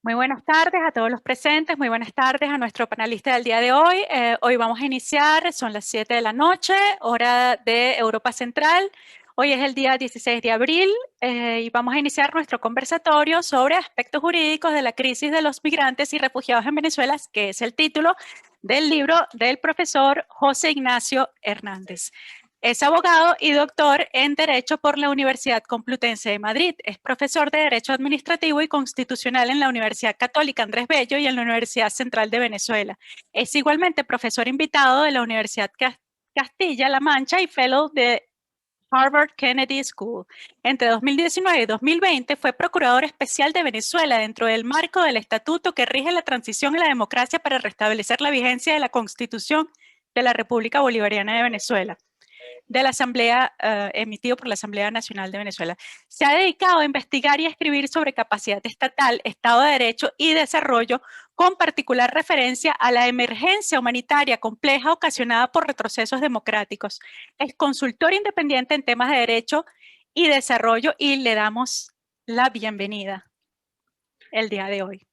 Muy buenas tardes a todos los presentes, muy buenas tardes a nuestro panelista del día de hoy. Hoy vamos a iniciar, son las 7 de la noche, hora de Europa Central. Hoy es el día 16 de abril y vamos a iniciar nuestro conversatorio sobre aspectos jurídicos de la crisis de los migrantes y refugiados en Venezuela, que es el título del libro del profesor José Ignacio Hernández. Es abogado y doctor en Derecho por la Universidad Complutense de Madrid. Es profesor de Derecho Administrativo y Constitucional en la Universidad Católica Andrés Bello y en la Universidad Central de Venezuela. Es igualmente profesor invitado de la Universidad Castilla-La Mancha y fellow de Harvard Kennedy School. Entre 2019 y 2020 fue procurador especial de Venezuela dentro del marco del estatuto que rige la transición a la democracia para restablecer la vigencia de la Constitución de la República Bolivariana de Venezuela, de la Asamblea, emitido por la Asamblea Nacional de Venezuela. Se ha dedicado a investigar y a escribir sobre capacidad estatal, Estado de Derecho y desarrollo, con particular referencia a la emergencia humanitaria compleja ocasionada por retrocesos democráticos. Es consultor independiente en temas de derecho y desarrollo y le damos la bienvenida el día de hoy.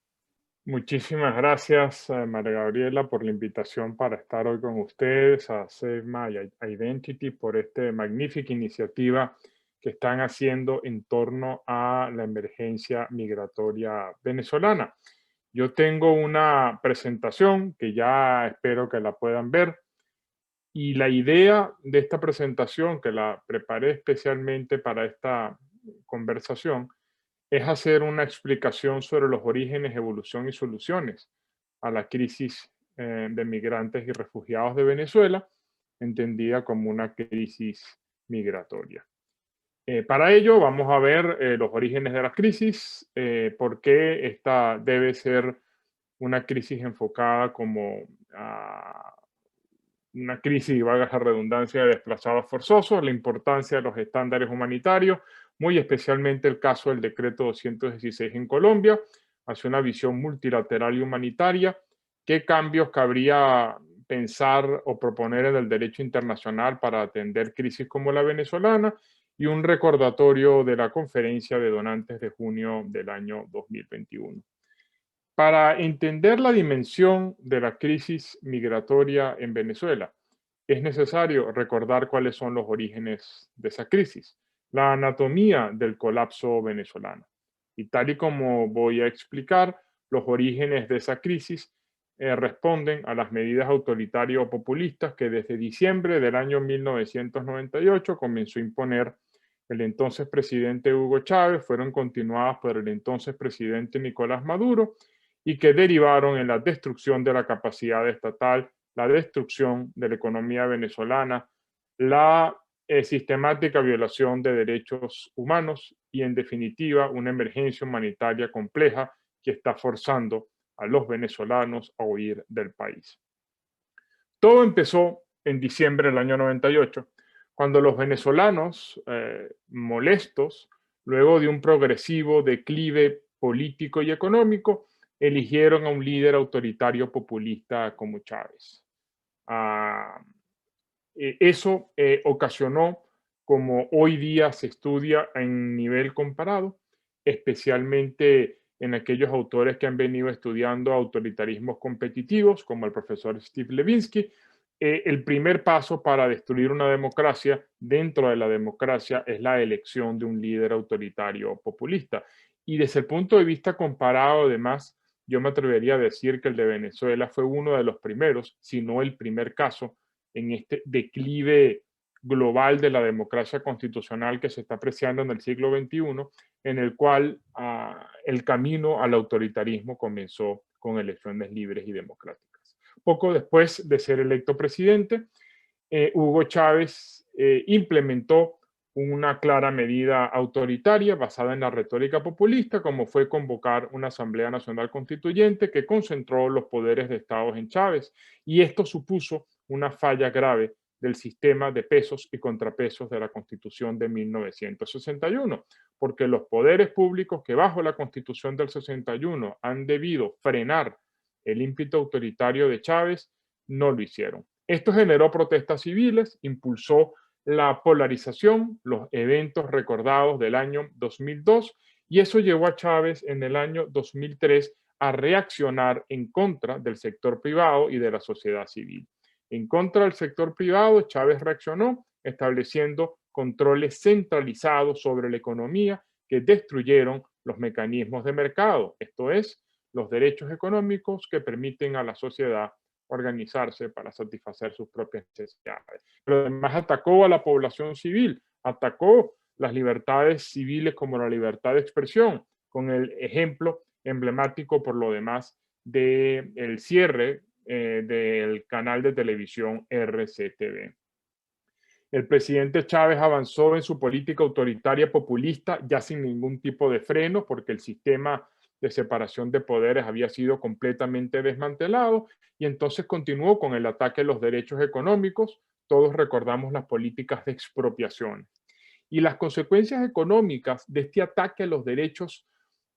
Muchísimas gracias, María Gabriela, por la invitación para estar hoy con ustedes, a Sigma y a Identity, por esta magnífica iniciativa que están haciendo en torno a la emergencia migratoria venezolana. Yo tengo una presentación que ya espero que la puedan ver, y la idea de esta presentación, que la preparé especialmente para esta conversación, es hacer una explicación sobre los orígenes, evolución y soluciones a la crisis de migrantes y refugiados de Venezuela, entendida como una crisis migratoria. Para ello vamos a ver los orígenes de la crisis, por qué esta debe ser una crisis enfocada como una crisis, y valga la redundancia, de desplazados forzosos, la importancia de los estándares humanitarios, muy especialmente el caso del decreto 216 en Colombia, hacia una visión multilateral y humanitaria, qué cambios cabría pensar o proponer en el derecho internacional para atender crisis como la venezolana, y un recordatorio de la conferencia de donantes de junio del año 2021. Para entender la dimensión de la crisis migratoria en Venezuela, es necesario recordar cuáles son los orígenes de esa crisis, la anatomía del colapso venezolano. Y tal y como voy a explicar, los orígenes de esa crisis responden a las medidas autoritarias o populistas que desde diciembre del año 1998 comenzó a imponer el entonces presidente Hugo Chávez, fueron continuadas por el entonces presidente Nicolás Maduro, y que derivaron en la destrucción de la capacidad estatal, la destrucción de la economía venezolana, la sistemática violación de derechos humanos y, en definitiva, una emergencia humanitaria compleja que está forzando a los venezolanos a huir del país. Todo empezó en diciembre del año 98, cuando los venezolanos, molestos, luego de un progresivo declive político y económico, eligieron a un líder autoritario populista como Chávez. Ah, Eso ocasionó, como hoy día se estudia en nivel comparado, especialmente en aquellos autores que han venido estudiando autoritarismos competitivos, como el profesor Steve Levinsky, el primer paso para destruir una democracia dentro de la democracia es la elección de un líder autoritario populista. Y desde el punto de vista comparado, además, yo me atrevería a decir que el de Venezuela fue uno de los primeros, si no el primer caso, en este declive global de la democracia constitucional que se está apreciando en el siglo XXI, en el cual el camino al autoritarismo comenzó con elecciones libres y democráticas. Poco después de ser electo presidente, Hugo Chávez implementó una clara medida autoritaria basada en la retórica populista, como fue convocar una Asamblea Nacional Constituyente que concentró los poderes de Estados en Chávez, y esto supuso una falla grave del sistema de pesos y contrapesos de la Constitución de 1961, porque los poderes públicos que bajo la Constitución del 61 han debido frenar el ímpetu autoritario de Chávez, no lo hicieron. Esto generó protestas civiles, impulsó la polarización, los eventos recordados del año 2002, Y eso llevó a Chávez en el año 2003 a reaccionar en contra del sector privado y de la sociedad civil. En contra del sector privado, Chávez reaccionó estableciendo controles centralizados sobre la economía que destruyeron los mecanismos de mercado, esto es, los derechos económicos que permiten a la sociedad organizarse para satisfacer sus propias necesidades. Pero además atacó a la población civil, atacó las libertades civiles como la libertad de expresión, con el ejemplo emblemático por lo demás del cierre del canal de televisión RCTV. El presidente Chávez avanzó en su política autoritaria populista ya sin ningún tipo de freno porque el sistema de separación de poderes había sido completamente desmantelado y entonces continuó con el ataque a los derechos económicos. Todos recordamos las políticas de expropiación. Y las consecuencias económicas de este ataque a los derechos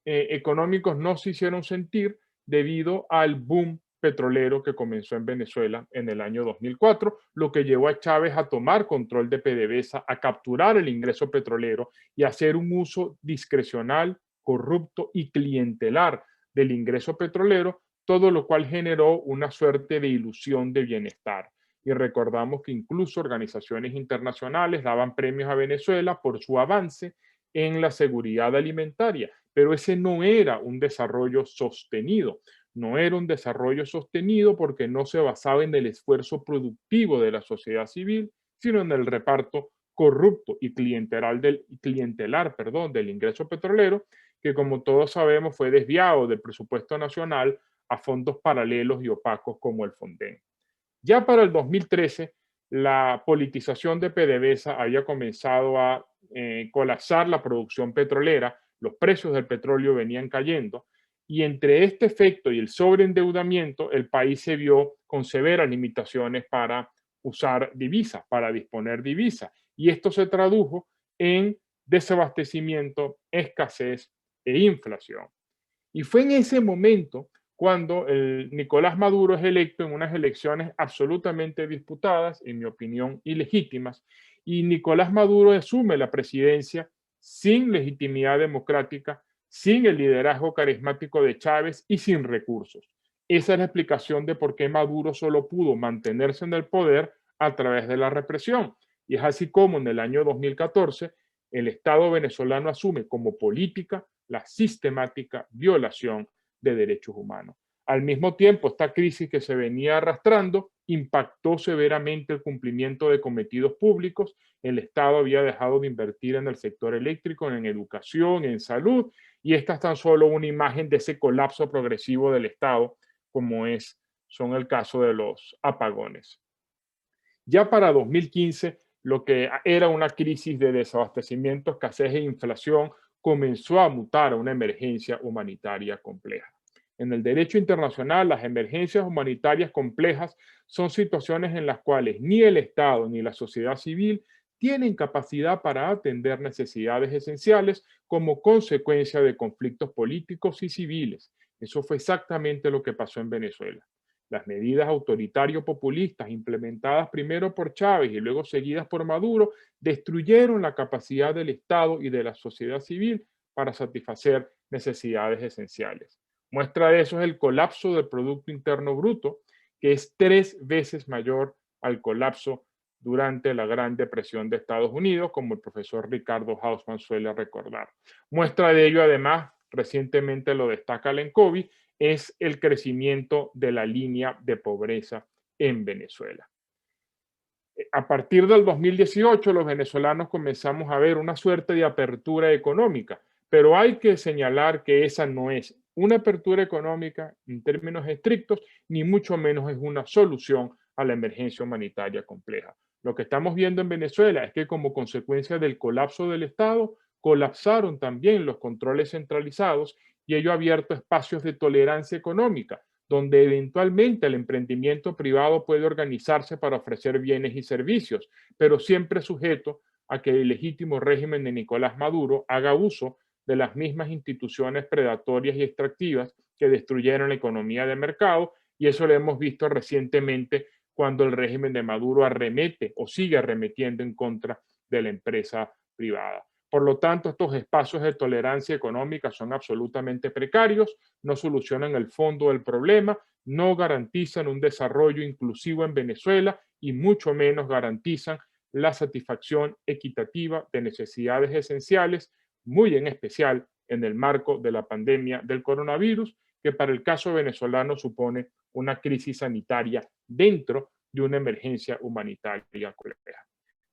económicos no se hicieron sentir debido al boom petrolero que comenzó en Venezuela en el año 2004, lo que llevó a Chávez a tomar control de PDVSA, a capturar el ingreso petrolero y a hacer un uso discrecional, corrupto y clientelar del ingreso petrolero, todo lo cual generó una suerte de ilusión de bienestar. Y recordamos que incluso organizaciones internacionales daban premios a Venezuela por su avance en la seguridad alimentaria, pero ese no era un desarrollo sostenido. No era un desarrollo sostenido porque no se basaba en el esfuerzo productivo de la sociedad civil, sino en el reparto corrupto y clientelar del ingreso petrolero, que como todos sabemos fue desviado del presupuesto nacional a fondos paralelos y opacos como el Fonden. Ya para el 2013, la politización de PDVSA había comenzado a colapsar la producción petrolera, los precios del petróleo venían cayendo y entre este efecto y el sobreendeudamiento, el país se vio con severas limitaciones para usar divisas, para disponer divisas. Y esto se tradujo en desabastecimiento, escasez e inflación. Y fue en ese momento cuando Nicolás Maduro es electo en unas elecciones absolutamente disputadas, en mi opinión, ilegítimas, y Nicolás Maduro asume la presidencia sin legitimidad democrática, sin el liderazgo carismático de Chávez y sin recursos. Esa es la explicación de por qué Maduro solo pudo mantenerse en el poder a través de la represión. Y es así como en el año 2014 el Estado venezolano asume como política la sistemática violación de derechos humanos. Al mismo tiempo, esta crisis que se venía arrastrando impactó severamente el cumplimiento de cometidos públicos. El Estado había dejado de invertir en el sector eléctrico, en educación, en salud, y esta es tan solo una imagen de ese colapso progresivo del Estado, como son el caso de los apagones. Ya para 2015, lo que era una crisis de desabastecimiento, escasez e inflación comenzó a mutar a una emergencia humanitaria compleja. En el derecho internacional, las emergencias humanitarias complejas son situaciones en las cuales ni el Estado ni la sociedad civil tienen capacidad para atender necesidades esenciales como consecuencia de conflictos políticos y civiles. Eso fue exactamente lo que pasó en Venezuela. Las medidas autoritario-populistas implementadas primero por Chávez y luego seguidas por Maduro destruyeron la capacidad del Estado y de la sociedad civil para satisfacer necesidades esenciales. Muestra de eso es el colapso del Producto Interno Bruto, que es 3 veces mayor al colapso durante la Gran Depresión de Estados Unidos, como el profesor Ricardo Hausmann suele recordar. Muestra de ello, además, recientemente lo destaca el ENCOVI, es el crecimiento de la línea de pobreza en Venezuela. A partir del 2018, los venezolanos comenzamos a ver una suerte de apertura económica, pero hay que señalar que esa no es una apertura económica en términos estrictos, ni mucho menos es una solución a la emergencia humanitaria compleja. Lo que estamos viendo en Venezuela es que como consecuencia del colapso del Estado, colapsaron también los controles centralizados y ello ha abierto espacios de tolerancia económica, donde eventualmente el emprendimiento privado puede organizarse para ofrecer bienes y servicios, pero siempre sujeto a que el legítimo régimen de Nicolás Maduro haga uso de las mismas instituciones predatorias y extractivas que destruyeron la economía de mercado, y eso lo hemos visto recientemente cuando el régimen de Maduro arremete o sigue arremetiendo en contra de la empresa privada. Por lo tanto, estos espacios de tolerancia económica son absolutamente precarios, no solucionan el fondo del problema, no garantizan un desarrollo inclusivo en Venezuela y mucho menos garantizan la satisfacción equitativa de necesidades esenciales, muy en especial en el marco de la pandemia del coronavirus, que para el caso venezolano supone una crisis sanitaria dentro de una emergencia humanitaria compleja.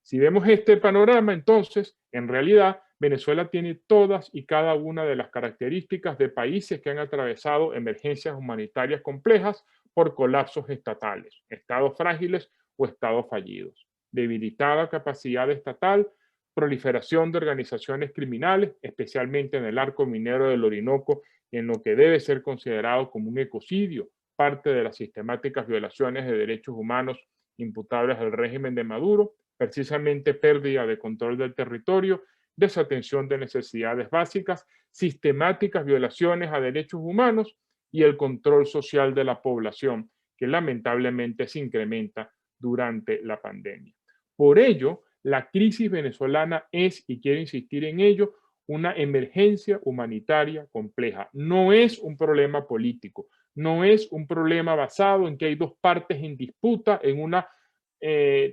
Si vemos este panorama, entonces, en realidad, Venezuela tiene todas y cada una de las características de países que han atravesado emergencias humanitarias complejas por colapsos estatales, estados frágiles o estados fallidos. Debilitada capacidad estatal, proliferación de organizaciones criminales, especialmente en el arco minero del Orinoco, en lo que debe ser considerado como un ecocidio, parte de las sistemáticas violaciones de derechos humanos imputables al régimen de Maduro, precisamente pérdida de control del territorio, desatención de necesidades básicas, sistemáticas violaciones a derechos humanos y el control social de la población, que lamentablemente se incrementa durante la pandemia. Por ello, la crisis venezolana es, y quiero insistir en ello, una emergencia humanitaria compleja. No es un problema político, no es un problema basado en que hay dos partes en disputa, en una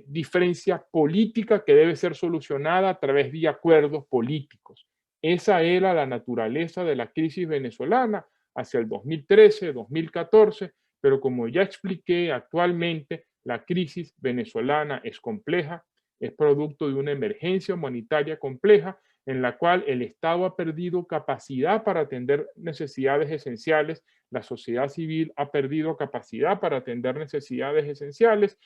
diferencia política que debe ser solucionada a través de acuerdos políticos. Esa era la naturaleza de la crisis venezolana hacia el 2013, 2014, pero como ya expliqué, actualmente la crisis venezolana es compleja, es producto de una emergencia humanitaria compleja en la cual el Estado ha perdido capacidad para atender necesidades esenciales, la sociedad civil ha perdido capacidad para atender necesidades esenciales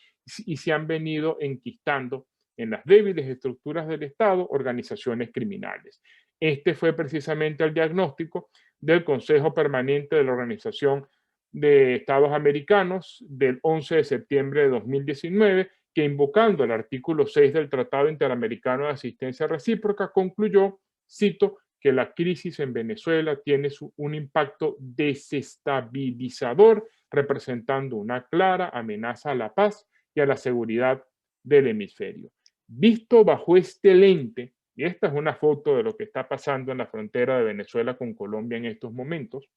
y se han venido enquistando en las débiles estructuras del Estado organizaciones criminales. Este fue precisamente el diagnóstico del Consejo Permanente de la Organización de Estados Americanos del 11 de septiembre de 2019, que invocando el artículo 6 del Tratado Interamericano de Asistencia Recíproca concluyó, cito, que la crisis en Venezuela tiene un impacto desestabilizador, representando una clara amenaza a la paz y a la seguridad del hemisferio. Visto bajo este lente, y esta es una foto de lo que está pasando en la frontera de Venezuela con Colombia en estos momentos,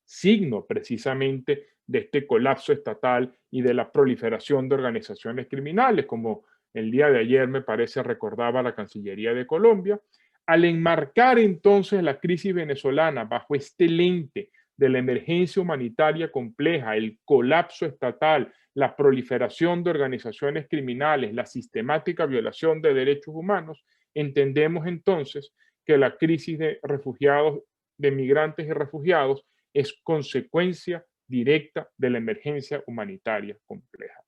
signo precisamente de este colapso estatal y de la proliferación de organizaciones criminales, como el día de ayer me parece recordaba la Cancillería de Colombia, al enmarcar entonces la crisis venezolana bajo este lente de la emergencia humanitaria compleja, el colapso estatal, la proliferación de organizaciones criminales, la sistemática violación de derechos humanos, entendemos entonces que la crisis de refugiados, de migrantes y refugiados es consecuencia directa de la emergencia humanitaria compleja.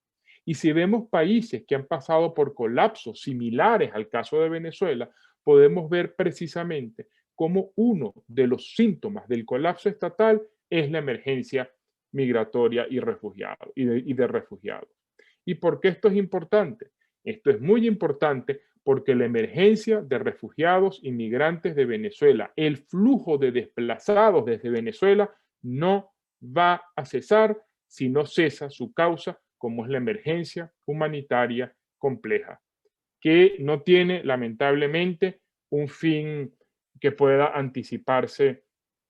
Y si vemos países que han pasado por colapsos similares al caso de Venezuela, podemos ver precisamente cómo uno de los síntomas del colapso estatal es la emergencia migratoria y de refugiados. ¿Y por qué esto es importante? Esto es muy importante porque la emergencia de refugiados y migrantes de Venezuela, el flujo de desplazados desde Venezuela no va a cesar si no cesa su causa, como es la emergencia humanitaria compleja, que no tiene lamentablemente un fin que pueda anticiparse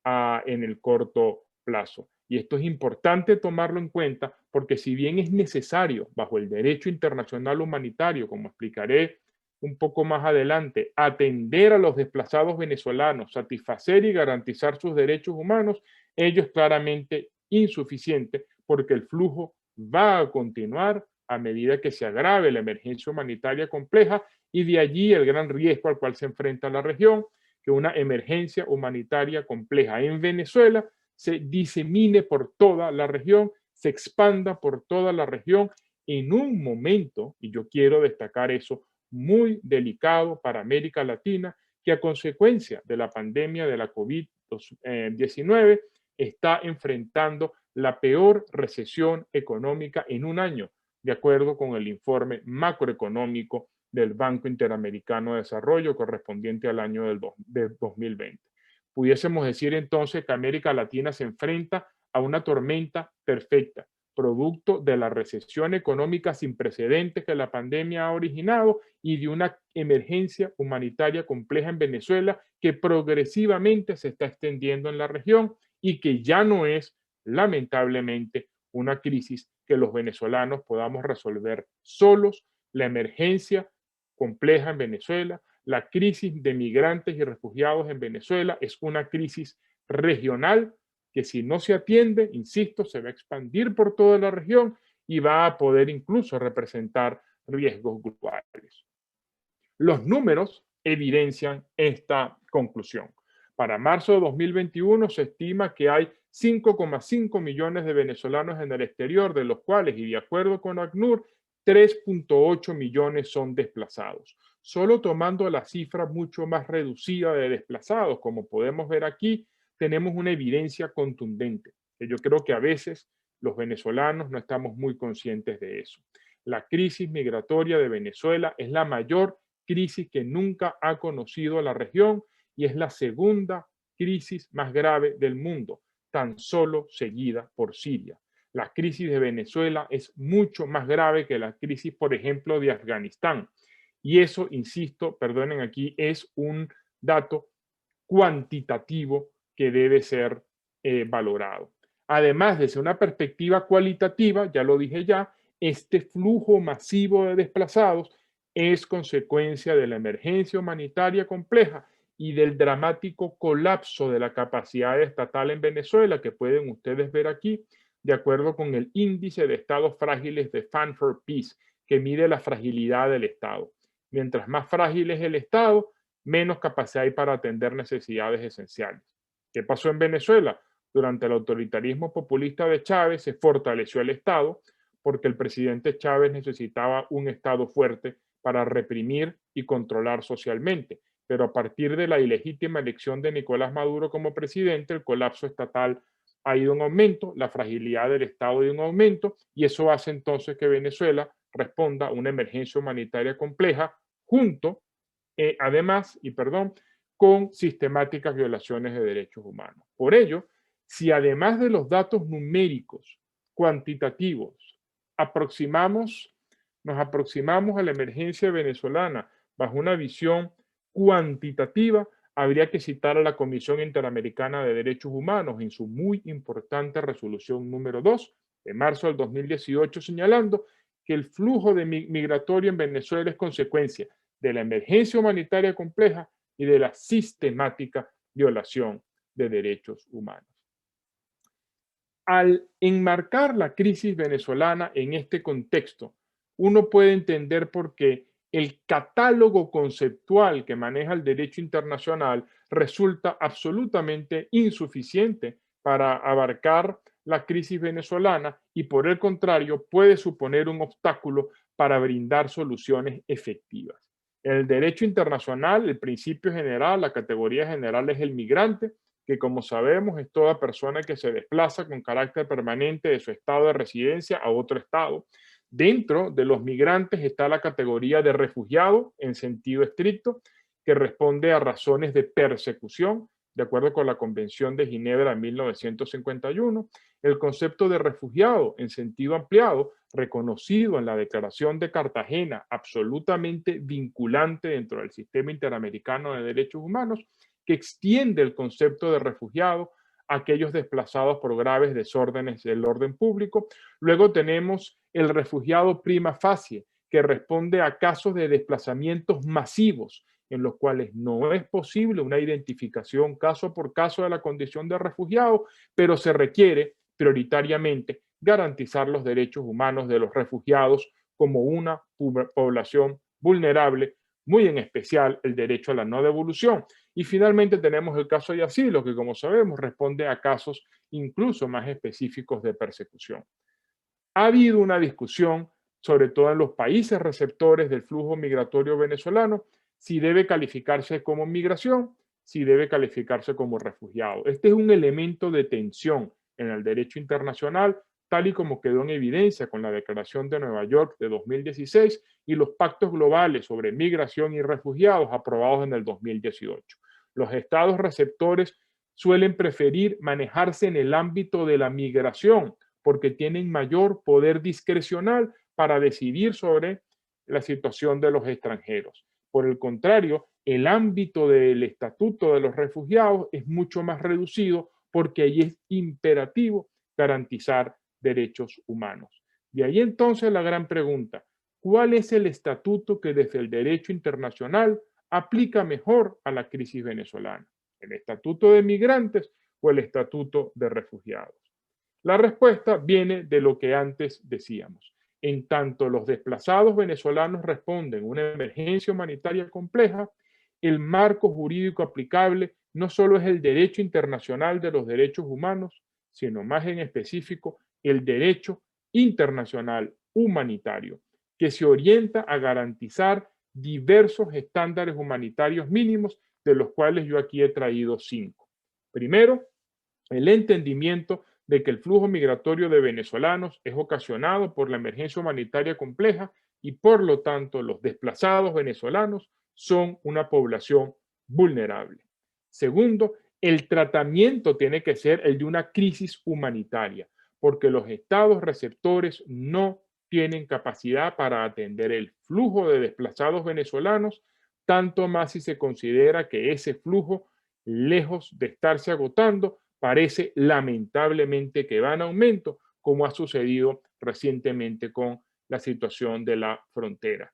en el corto plazo. Y esto es importante tomarlo en cuenta porque si bien es necesario bajo el derecho internacional humanitario, como explicaré un poco más adelante, atender a los desplazados venezolanos, satisfacer y garantizar sus derechos humanos, ello es claramente insuficiente porque el flujo va a continuar a medida que se agrave la emergencia humanitaria compleja y de allí el gran riesgo al cual se enfrenta la región, que una emergencia humanitaria compleja en Venezuela se disemine por toda la región, se expanda por toda la región en un momento, y yo quiero destacar eso, muy delicado para América Latina, que a consecuencia de la pandemia de la COVID-19 está enfrentando la peor recesión económica en un año, de acuerdo con el informe macroeconómico del Banco Interamericano de Desarrollo correspondiente al año de 2020. Pudiésemos decir entonces que América Latina se enfrenta a una tormenta perfecta, producto de la recesión económica sin precedentes que la pandemia ha originado y de una emergencia humanitaria compleja en Venezuela que progresivamente se está extendiendo en la región y que ya no es, lamentablemente, una crisis que los venezolanos podamos resolver solos. La emergencia compleja en Venezuela, la crisis de migrantes y refugiados en Venezuela es una crisis regional que si no se atiende, insisto, se va a expandir por toda la región y va a poder incluso representar riesgos globales. Los números evidencian esta conclusión. Para marzo de 2021 se estima que hay 5,5 millones de venezolanos en el exterior, de los cuales, y de acuerdo con ACNUR, 3,8 millones son desplazados. Solo tomando la cifra mucho más reducida de desplazados, como podemos ver aquí, tenemos una evidencia contundente, que yo creo que a veces los venezolanos no estamos muy conscientes de eso. La crisis migratoria de Venezuela es la mayor crisis que nunca ha conocido la región y es la segunda crisis más grave del mundo, tan solo seguida por Siria. La crisis de Venezuela es mucho más grave que la crisis, por ejemplo, de Afganistán. Y eso, insisto, perdonen aquí, es un dato cuantitativo que debe ser valorado. Además, desde una perspectiva cualitativa, ya lo dije ya, este flujo masivo de desplazados es consecuencia de la emergencia humanitaria compleja y del dramático colapso de la capacidad estatal en Venezuela, que pueden ustedes ver aquí, de acuerdo con el índice de estados frágiles de Fund for Peace, que mide la fragilidad del Estado. Mientras más frágil es el Estado, menos capacidad hay para atender necesidades esenciales. ¿Qué pasó en Venezuela? Durante el autoritarismo populista de Chávez se fortaleció el Estado porque el presidente Chávez necesitaba un Estado fuerte para reprimir y controlar socialmente. Pero a partir de la ilegítima elección de Nicolás Maduro como presidente, el colapso estatal ha ido en aumento, la fragilidad del Estado ha ido en aumento y eso hace entonces que Venezuela responda a una emergencia humanitaria compleja junto además, con sistemáticas violaciones de derechos humanos. Por ello, si además de los datos numéricos, cuantitativos, nos aproximamos a la emergencia venezolana bajo una visión cuantitativa, habría que citar a la Comisión Interamericana de Derechos Humanos en su muy importante resolución número 2 de marzo del 2018, señalando que el flujo migratorio en Venezuela es consecuencia de la emergencia humanitaria compleja y de la sistemática violación de derechos humanos. Al enmarcar la crisis venezolana en este contexto, uno puede entender por qué el catálogo conceptual que maneja el derecho internacional resulta absolutamente insuficiente para abarcar la crisis venezolana y por el contrario puede suponer un obstáculo para brindar soluciones efectivas. En el derecho internacional, el principio general, la categoría general es el migrante, que como sabemos es toda persona que se desplaza con carácter permanente de su estado de residencia a otro estado. Dentro de los migrantes está la categoría de refugiado en sentido estricto, que responde a razones de persecución, de acuerdo con la Convención de Ginebra de 1951. El concepto de refugiado en sentido ampliado, reconocido en la Declaración de Cartagena, absolutamente vinculante dentro del sistema interamericano de derechos humanos, que extiende el concepto de refugiado a aquellos desplazados por graves desórdenes del orden público. Luego tenemos el refugiado prima facie, que responde a casos de desplazamientos masivos en los cuales no es posible una identificación caso por caso de la condición de refugiado, pero se requiere prioritariamente garantizar los derechos humanos de los refugiados como una población vulnerable, muy en especial el derecho a la no devolución. Y finalmente tenemos el caso de asilo, que como sabemos responde a casos incluso más específicos de persecución. Ha habido una discusión, sobre todo en los países receptores del flujo migratorio venezolano, si debe calificarse como migración, si debe calificarse como refugiado. Este es un elemento de tensión en el derecho internacional, tal y como quedó en evidencia con la Declaración de Nueva York de 2016 y los pactos globales sobre migración y refugiados aprobados en el 2018. Los estados receptores suelen preferir manejarse en el ámbito de la migración, porque tienen mayor poder discrecional para decidir sobre la situación de los extranjeros. Por el contrario, el ámbito del Estatuto de los Refugiados es mucho más reducido porque ahí es imperativo garantizar derechos humanos. De ahí entonces la gran pregunta, ¿cuál es el estatuto que desde el derecho internacional aplica mejor a la crisis venezolana? ¿El estatuto de migrantes o el estatuto de refugiados? La respuesta viene de lo que antes decíamos. En tanto los desplazados venezolanos responden a una emergencia humanitaria compleja, el marco jurídico aplicable no solo es el derecho internacional de los derechos humanos, sino más en específico el derecho internacional humanitario, que se orienta a garantizar diversos estándares humanitarios mínimos, de los cuales yo aquí he traído 5. Primero, el entendimiento de que el flujo migratorio de venezolanos es ocasionado por la emergencia humanitaria compleja y por lo tanto los desplazados venezolanos son una población vulnerable. Segundo, el tratamiento tiene que ser el de una crisis humanitaria, porque los estados receptores no tienen capacidad para atender el flujo de desplazados venezolanos, tanto más si se considera que ese flujo, lejos de estarse agotando, parece lamentablemente que va en aumento, como ha sucedido recientemente con la situación de la frontera.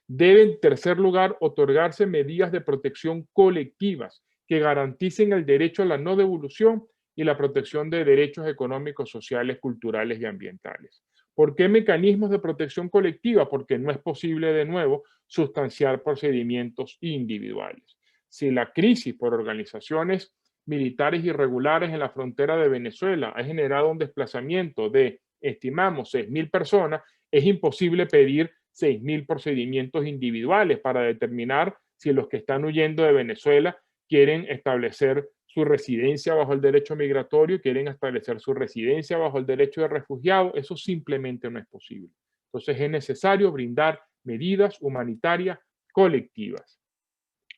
Debe, en tercer lugar, otorgarse medidas de protección colectivas que garanticen el derecho a la no devolución y la protección de derechos económicos, sociales, culturales y ambientales. ¿Por qué mecanismos de protección colectiva? Porque no es posible, de nuevo, sustanciar procedimientos individuales. Si la crisis por organizaciones militares irregulares en la frontera de Venezuela ha generado un desplazamiento de, estimamos, 6.000 personas, es imposible pedir 6.000 procedimientos individuales para determinar si los que están huyendo de Venezuela quieren establecer su residencia bajo el derecho migratorio, quieren establecer su residencia bajo el derecho de refugiado. Eso simplemente no es posible. Entonces es necesario brindar medidas humanitarias colectivas.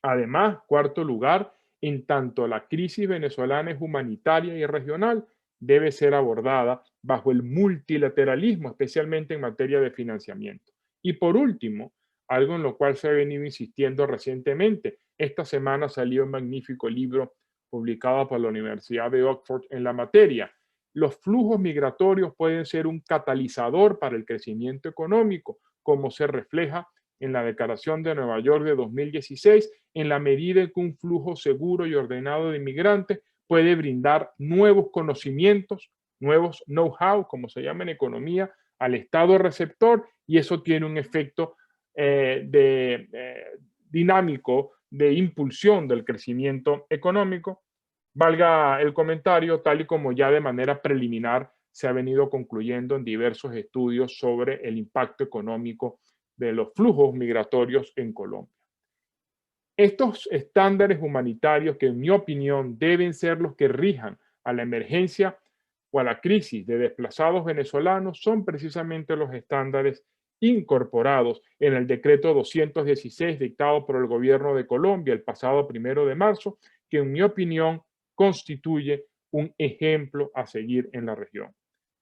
Además, cuarto lugar, en tanto la crisis venezolana es humanitaria y regional, debe ser abordada bajo el multilateralismo, especialmente en materia de financiamiento. Y por último, algo en lo cual se ha venido insistiendo recientemente, esta semana salió un magnífico libro publicado por la Universidad de Oxford en la materia. Los flujos migratorios pueden ser un catalizador para el crecimiento económico, como se refleja en la Declaración de Nueva York de 2016, en la medida en que un flujo seguro y ordenado de inmigrantes puede brindar nuevos conocimientos, nuevos know-how, como se llama en economía, al Estado receptor, y eso tiene un efecto dinámico de impulsión del crecimiento económico. Valga el comentario, tal y como ya de manera preliminar se ha venido concluyendo en diversos estudios sobre el impacto económico de los flujos migratorios en Colombia. Estos estándares humanitarios que, en mi opinión, deben ser los que rijan a la emergencia o a la crisis de desplazados venezolanos son precisamente los estándares incorporados en el decreto 216 dictado por el gobierno de Colombia el pasado 1 de marzo, que en mi opinión constituye un ejemplo a seguir en la región.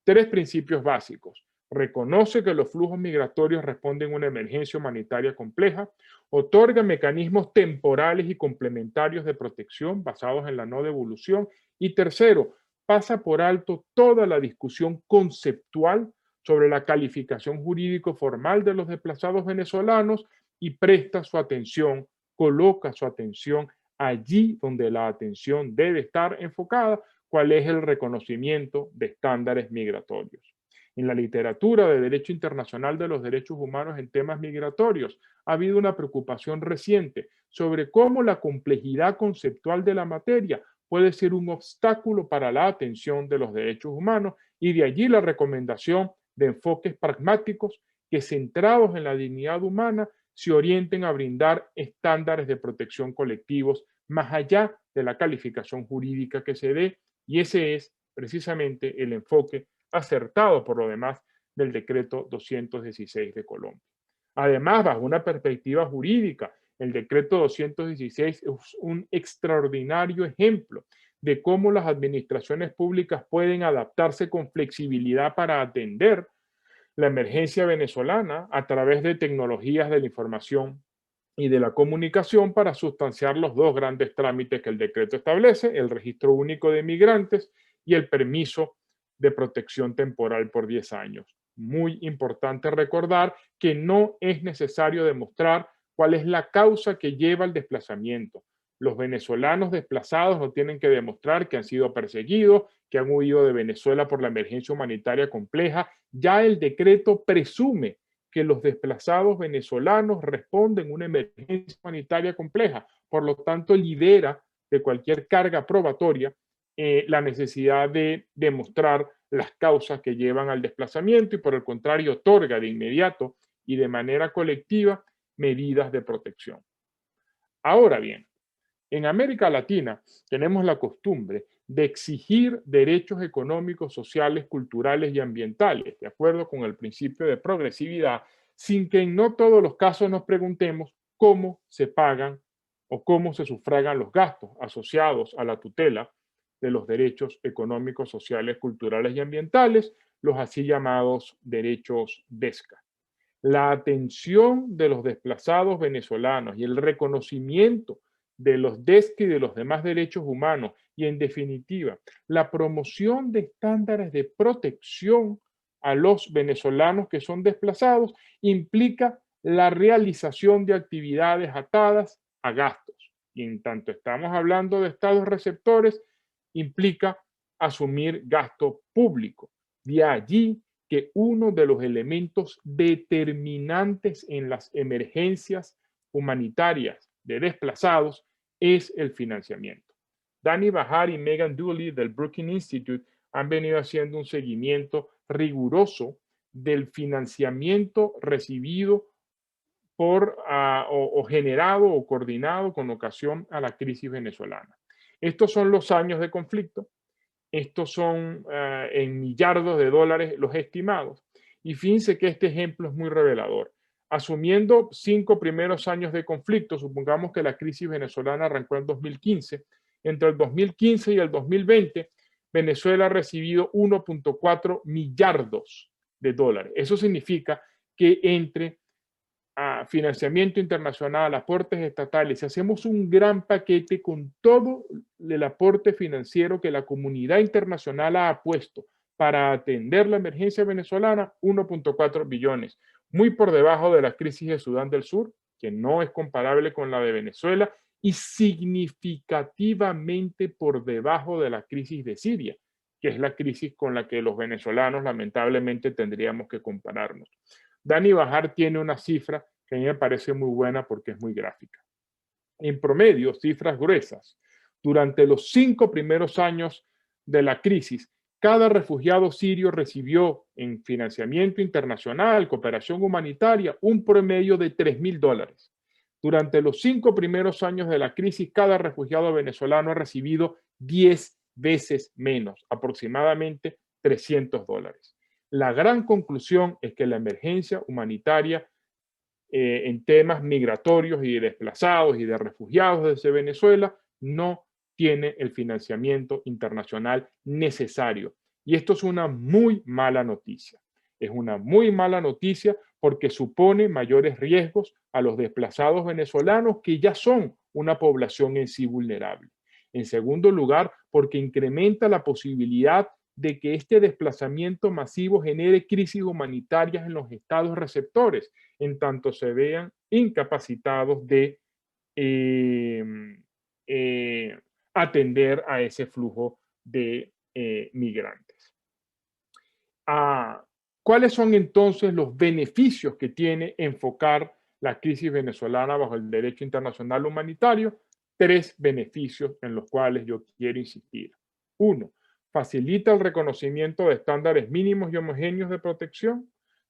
3 principios básicos. Reconoce que los flujos migratorios responden a una emergencia humanitaria compleja, otorga mecanismos temporales y complementarios de protección basados en la no devolución y tercero, pasa por alto toda la discusión conceptual sobre la calificación jurídico formal de los desplazados venezolanos y presta su atención, coloca su atención allí donde la atención debe estar enfocada, cuál es el reconocimiento de estándares migratorios. En la literatura de derecho internacional de los derechos humanos en temas migratorios ha habido una preocupación reciente sobre cómo la complejidad conceptual de la materia puede ser un obstáculo para la atención de los derechos humanos y de allí la recomendación de enfoques pragmáticos que, centrados en la dignidad humana, se orienten a brindar estándares de protección colectivos más allá de la calificación jurídica que se dé, y ese es precisamente el enfoque acertado por lo demás del decreto 216 de Colombia. Además, bajo una perspectiva jurídica, el decreto 216 es un extraordinario ejemplo de cómo las administraciones públicas pueden adaptarse con flexibilidad para atender la emergencia venezolana a través de tecnologías de la información y de la comunicación para sustanciar los dos grandes trámites que el decreto establece, el registro único de migrantes y el permiso de protección temporal por 10 años. Muy importante recordar que no es necesario demostrar cuál es la causa que lleva al desplazamiento. Los venezolanos desplazados no tienen que demostrar que han sido perseguidos, que han huido de Venezuela por la emergencia humanitaria compleja. Ya el decreto presume que los desplazados venezolanos responden a una emergencia humanitaria compleja. Por lo tanto, libera de cualquier carga probatoria la necesidad de demostrar las causas que llevan al desplazamiento y por el contrario otorga de inmediato y de manera colectiva medidas de protección. Ahora bien, en América Latina tenemos la costumbre de exigir derechos económicos, sociales, culturales y ambientales, de acuerdo con el principio de progresividad, sin que en no todos los casos nos preguntemos cómo se pagan o cómo se sufragan los gastos asociados a la tutela de los derechos económicos, sociales, culturales y ambientales, los así llamados derechos DESCA. La atención de los desplazados venezolanos y el reconocimiento de los DESCA y de los demás derechos humanos y, en definitiva, la promoción de estándares de protección a los venezolanos que son desplazados implica la realización de actividades atadas a gastos. Y en tanto estamos hablando de estados receptores, implica asumir gasto público. De allí que uno de los elementos determinantes en las emergencias humanitarias de desplazados es el financiamiento. Dani Bahar y Megan Dooley del Brookings Institute han venido haciendo un seguimiento riguroso del financiamiento recibido por o generado o coordinado con ocasión a la crisis venezolana. Estos son los años de conflicto. Estos son en millardos de dólares los estimados. Y fíjense que este ejemplo es muy revelador. Asumiendo 5 primeros años de conflicto, supongamos que la crisis venezolana arrancó en 2015. Entre el 2015 y el 2020, Venezuela ha recibido 1.4 millardos de dólares. Eso significa que entre a financiamiento internacional, aportes estatales, si hacemos un gran paquete con todo el aporte financiero que la comunidad internacional ha puesto para atender la emergencia venezolana, 1.4 billones, muy por debajo de la crisis de Sudán del Sur, que no es comparable con la de Venezuela, y significativamente por debajo de la crisis de Siria, que es la crisis con la que los venezolanos lamentablemente tendríamos que compararnos. Dani Bahar tiene una cifra que a mí me parece muy buena porque es muy gráfica. En promedio, cifras gruesas. Durante los 5 primeros años de la crisis, cada refugiado sirio recibió en financiamiento internacional, cooperación humanitaria, un promedio de $3,000. Durante los 5 primeros años de la crisis, cada refugiado venezolano ha recibido 10 veces menos, aproximadamente $300. La gran conclusión es que la emergencia humanitaria en temas migratorios y de desplazados y de refugiados desde Venezuela no tiene el financiamiento internacional necesario. Y esto es una muy mala noticia. Es una muy mala noticia porque supone mayores riesgos a los desplazados venezolanos que ya son una población en sí vulnerable. En segundo lugar, porque incrementa la posibilidad de que este desplazamiento masivo genere crisis humanitarias en los estados receptores, en tanto se vean incapacitados de atender a ese flujo de migrantes. ¿Cuáles son entonces los beneficios que tiene enfocar la crisis venezolana bajo el derecho internacional humanitario? 3 beneficios en los cuales yo quiero insistir. 1. Facilita el reconocimiento de estándares mínimos y homogéneos de protección.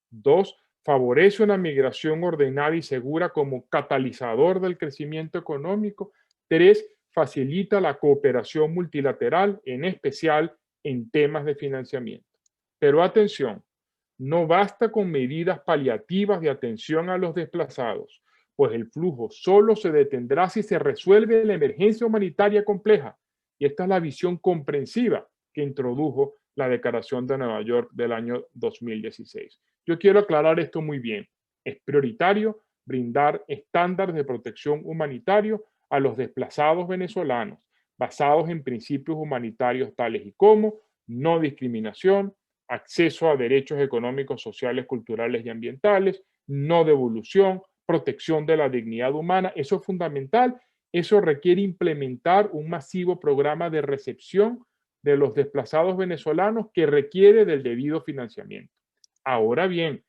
2. Favorece una migración ordenada y segura como catalizador del crecimiento económico. 3. Facilita la cooperación multilateral, en especial en temas de financiamiento. Pero atención, no basta con medidas paliativas de atención a los desplazados, pues el flujo solo se detendrá si se resuelve la emergencia humanitaria compleja. Y esta es la visión comprensiva que introdujo la Declaración de Nueva York del año 2016. Yo quiero aclarar esto muy bien. Es prioritario brindar estándares de protección humanitario a los desplazados venezolanos, basados en principios humanitarios tales y como no discriminación, acceso a derechos económicos, sociales, culturales y ambientales, no devolución, protección de la dignidad humana. Eso es fundamental. Eso requiere implementar un masivo programa de recepción de los desplazados venezolanos que requiere del debido financiamiento. Ahora bien,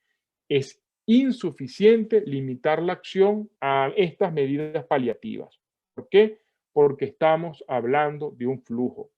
es insuficiente limitar la acción a estas medidas paliativas. ¿Por qué? Porque estamos hablando de un flujo.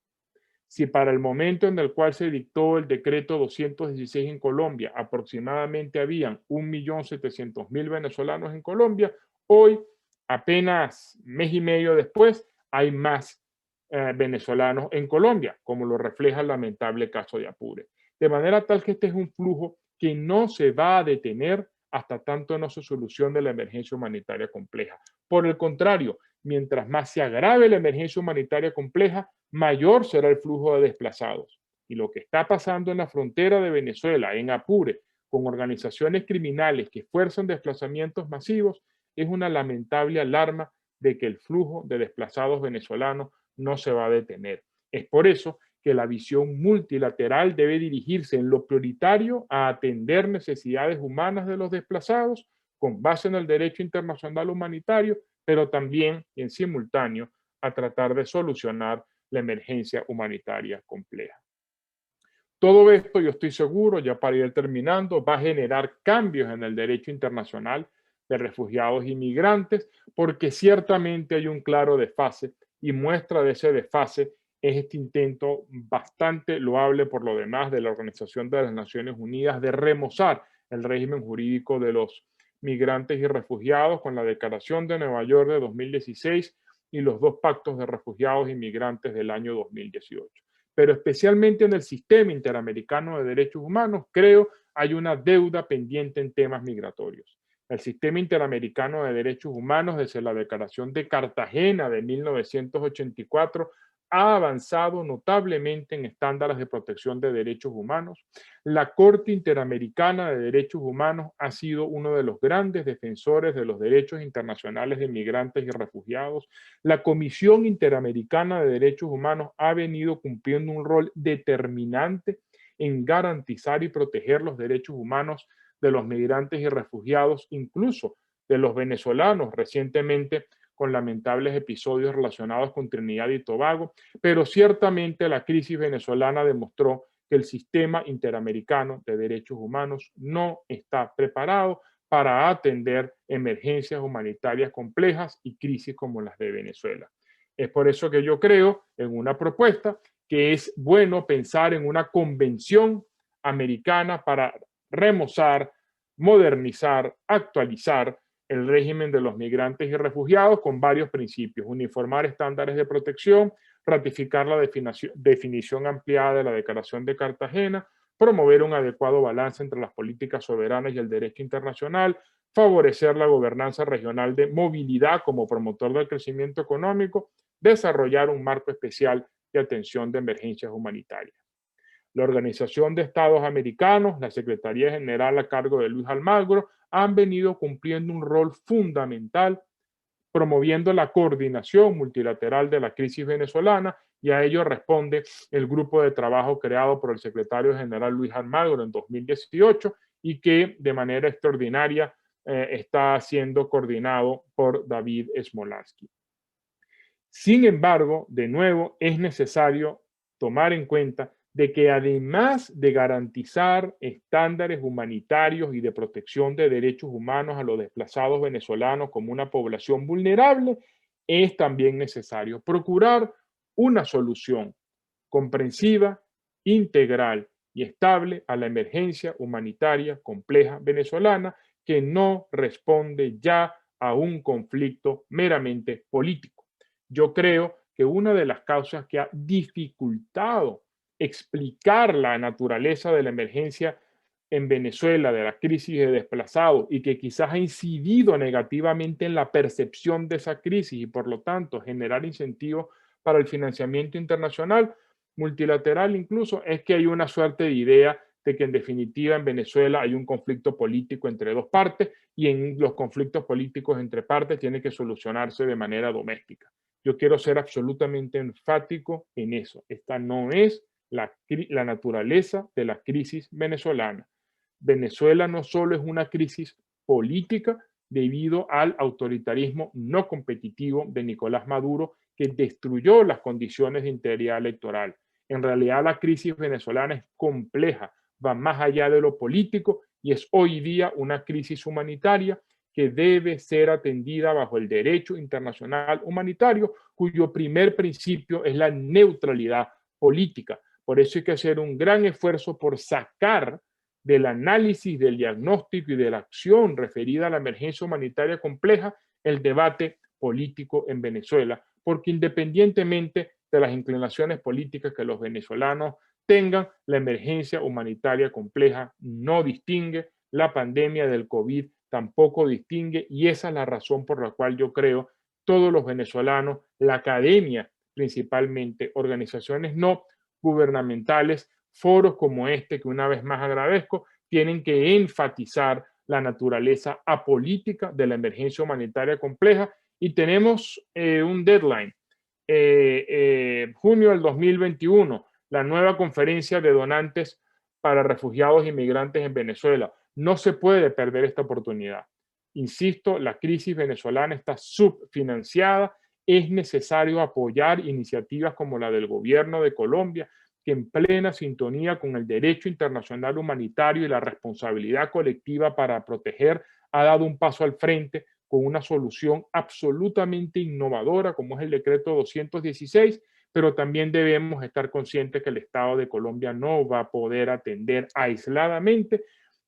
Si para el momento en el cual se dictó el decreto 216 en Colombia, aproximadamente habían 1.700.000 venezolanos en Colombia, hoy, apenas mes y medio después, hay más venezolanos en Colombia, como lo refleja el lamentable caso de Apure. De manera tal que este es un flujo que no se va a detener hasta tanto no se solucione la emergencia humanitaria compleja. Por el contrario, mientras más se agrave la emergencia humanitaria compleja, mayor será el flujo de desplazados. Y lo que está pasando en la frontera de Venezuela, en Apure, con organizaciones criminales que fuerzan desplazamientos masivos, es una lamentable alarma de que el flujo de desplazados venezolanos no se va a detener. Es por eso que la visión multilateral debe dirigirse en lo prioritario a atender necesidades humanas de los desplazados con base en el derecho internacional humanitario, pero también en simultáneo a tratar de solucionar la emergencia humanitaria compleja. Todo esto, yo estoy seguro, ya para ir terminando, va a generar cambios en el derecho internacional de refugiados y migrantes, porque ciertamente hay un claro desfase y muestra de ese desfase es este intento bastante loable por lo demás de la Organización de las Naciones Unidas de remozar el régimen jurídico de los migrantes y refugiados con la Declaración de Nueva York de 2016 y los dos pactos de refugiados y migrantes del año 2018. Pero especialmente en el sistema interamericano de derechos humanos, creo, hay una deuda pendiente en temas migratorios. El sistema interamericano de derechos humanos, desde la Declaración de Cartagena de 1984, ha avanzado notablemente en estándares de protección de derechos humanos. La Corte Interamericana de Derechos Humanos ha sido uno de los grandes defensores de los derechos internacionales de migrantes y refugiados. La Comisión Interamericana de Derechos Humanos ha venido cumpliendo un rol determinante en garantizar y proteger los derechos humanos de los migrantes y refugiados, incluso de los venezolanos recientemente con lamentables episodios relacionados con Trinidad y Tobago, pero ciertamente la crisis venezolana demostró que el sistema interamericano de derechos humanos no está preparado para atender emergencias humanitarias complejas y crisis como las de Venezuela. Es por eso que yo creo en una propuesta que es bueno pensar en una convención americana para remozar, modernizar, actualizar el régimen de los migrantes y refugiados con varios principios: uniformar estándares de protección, ratificar la definición ampliada de la Declaración de Cartagena, promover un adecuado balance entre las políticas soberanas y el derecho internacional, favorecer la gobernanza regional de movilidad como promotor del crecimiento económico, desarrollar un marco especial de atención de emergencias humanitarias. La Organización de Estados Americanos, la Secretaría General a cargo de Luis Almagro, han venido cumpliendo un rol fundamental promoviendo la coordinación multilateral de la crisis venezolana, y a ello responde el grupo de trabajo creado por el secretario general Luis Almagro en 2018 y que de manera extraordinaria está siendo coordinado por David Smolarsky. Sin embargo, de nuevo, es necesario tomar en cuenta de que además de garantizar estándares humanitarios y de protección de derechos humanos a los desplazados venezolanos como una población vulnerable, es también necesario procurar una solución comprensiva, integral y estable a la emergencia humanitaria compleja venezolana que no responde ya a un conflicto meramente político. Yo creo que una de las causas que ha dificultado explicar la naturaleza de la emergencia en Venezuela, de la crisis de desplazados, y que quizás ha incidido negativamente en la percepción de esa crisis y por lo tanto generar incentivos para el financiamiento internacional, multilateral incluso, es que hay una suerte de idea de que en definitiva en Venezuela hay un conflicto político entre dos partes y en los conflictos políticos entre partes tiene que solucionarse de manera doméstica. Yo quiero ser absolutamente enfático en eso. Esta no es la naturaleza de la crisis venezolana. Venezuela no solo es una crisis política debido al autoritarismo no competitivo de Nicolás Maduro, que destruyó las condiciones de integridad electoral. En realidad la crisis venezolana es compleja, va más allá de lo político y es hoy día una crisis humanitaria que debe ser atendida bajo el derecho internacional humanitario, cuyo primer principio es la neutralidad política. Por eso hay que hacer un gran esfuerzo por sacar del análisis, del diagnóstico y de la acción referida a la emergencia humanitaria compleja el debate político en Venezuela, porque independientemente de las inclinaciones políticas que los venezolanos tengan, la emergencia humanitaria compleja no distingue, la pandemia del COVID tampoco distingue, y esa es la razón por la cual yo creo todos los venezolanos, la academia principalmente, organizaciones no gubernamentales, foros como este, que una vez más agradezco, tienen que enfatizar la naturaleza apolítica de la emergencia humanitaria compleja y tenemos un deadline, junio del 2021, la nueva conferencia de donantes para refugiados e inmigrantes en Venezuela. No se puede perder esta oportunidad. Insisto, la crisis venezolana está subfinanciada. Es necesario apoyar iniciativas como la del gobierno de Colombia, que en plena sintonía con el derecho internacional humanitario y la responsabilidad colectiva para proteger, ha dado un paso al frente con una solución absolutamente innovadora como es el decreto 216, pero también debemos estar conscientes que el Estado de Colombia no va a poder atender aisladamente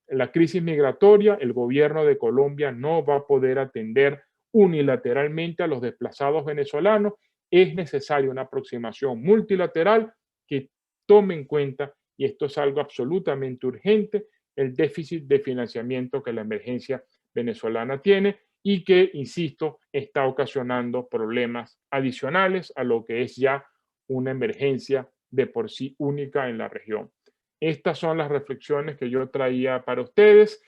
la crisis migratoria, el gobierno de Colombia no va a poder atender unilateralmente a los desplazados venezolanos. Es necesaria una aproximación multilateral que tome en cuenta, y esto es algo absolutamente urgente, el déficit de financiamiento que la emergencia venezolana tiene y que, insisto, está ocasionando problemas adicionales a lo que es ya una emergencia de por sí única en la región. Estas son las reflexiones que yo traía para ustedes.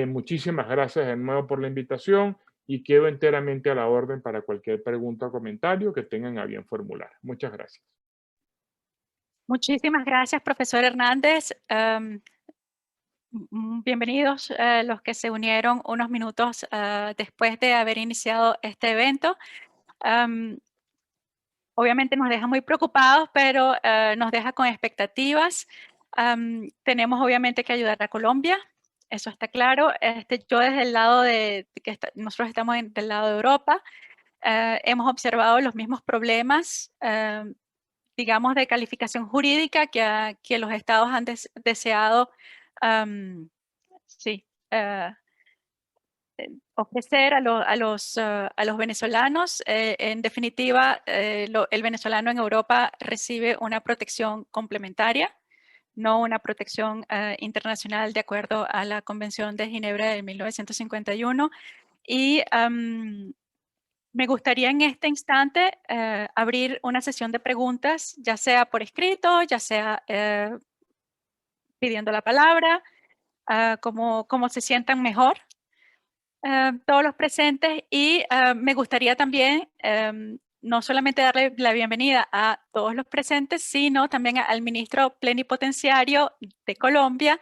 Muchísimas gracias de nuevo por la invitación y quedo enteramente a la orden para cualquier pregunta o comentario que tengan a bien formular. Muchas gracias. Muchísimas gracias, profesor Hernández. Bienvenidos los que se unieron unos minutos después de haber iniciado este evento. Obviamente nos deja muy preocupados, pero nos deja con expectativas. Tenemos obviamente que ayudar a Colombia, eso está claro. Yo desde el lado nosotros estamos del lado de Europa, hemos observado los mismos problemas, digamos, de calificación jurídica que los estados han deseado sí, ofrecer a los venezolanos. En definitiva, el venezolano en Europa recibe una protección complementaria, no una protección internacional de acuerdo a la Convención de Ginebra de 1951. Y me gustaría en este instante abrir una sesión de preguntas, ya sea por escrito, ya sea pidiendo la palabra, como se sientan mejor. Todos los presentes, y me gustaría también no solamente darle la bienvenida a todos los presentes, sino también al ministro plenipotenciario de Colombia,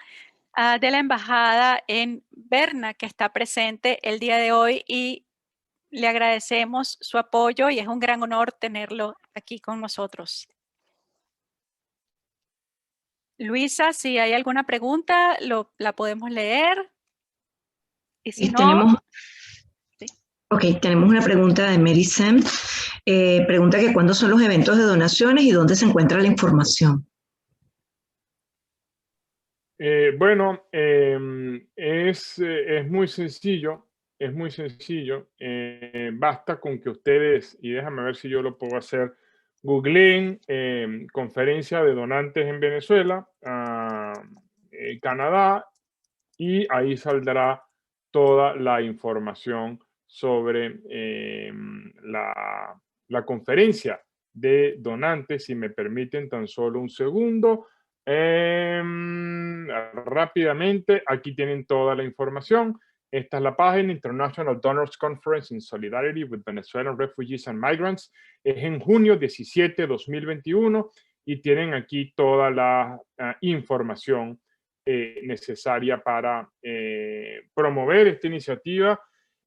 de la embajada en Berna, que está presente el día de hoy, y le agradecemos su apoyo y es un gran honor tenerlo aquí con nosotros. Luisa, si hay alguna pregunta, la podemos leer. Y si no, tenemos una pregunta de Mary Sam. Pregunta que cuándo son los eventos de donaciones y dónde se encuentra la información. Bueno, es muy sencillo, es muy sencillo. Basta con que ustedes, y déjame ver si yo lo puedo hacer, googleen conferencia de donantes en Venezuela, Canadá, y ahí saldrá toda la información sobre la conferencia de donantes. Si me permiten tan solo un segundo. Rápidamente, aquí tienen toda la información. Esta es la página International Donors Conference in Solidarity with Venezuelan Refugees and Migrants. Es en junio 17, 2021 y tienen aquí toda la información necesaria para promover esta iniciativa,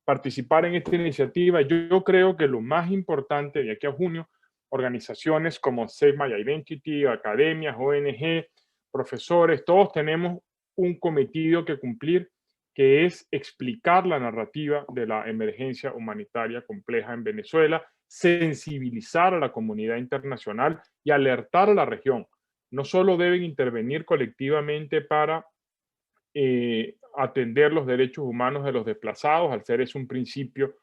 participar en esta iniciativa. Yo creo que lo más importante de aquí a junio, organizaciones como Save My Identity, academias, ONG, profesores, todos tenemos un cometido que cumplir, que es explicar la narrativa de la emergencia humanitaria compleja en Venezuela, sensibilizar a la comunidad internacional y alertar a la región. No solo deben intervenir colectivamente para atender los derechos humanos de los desplazados, al ser eso un principio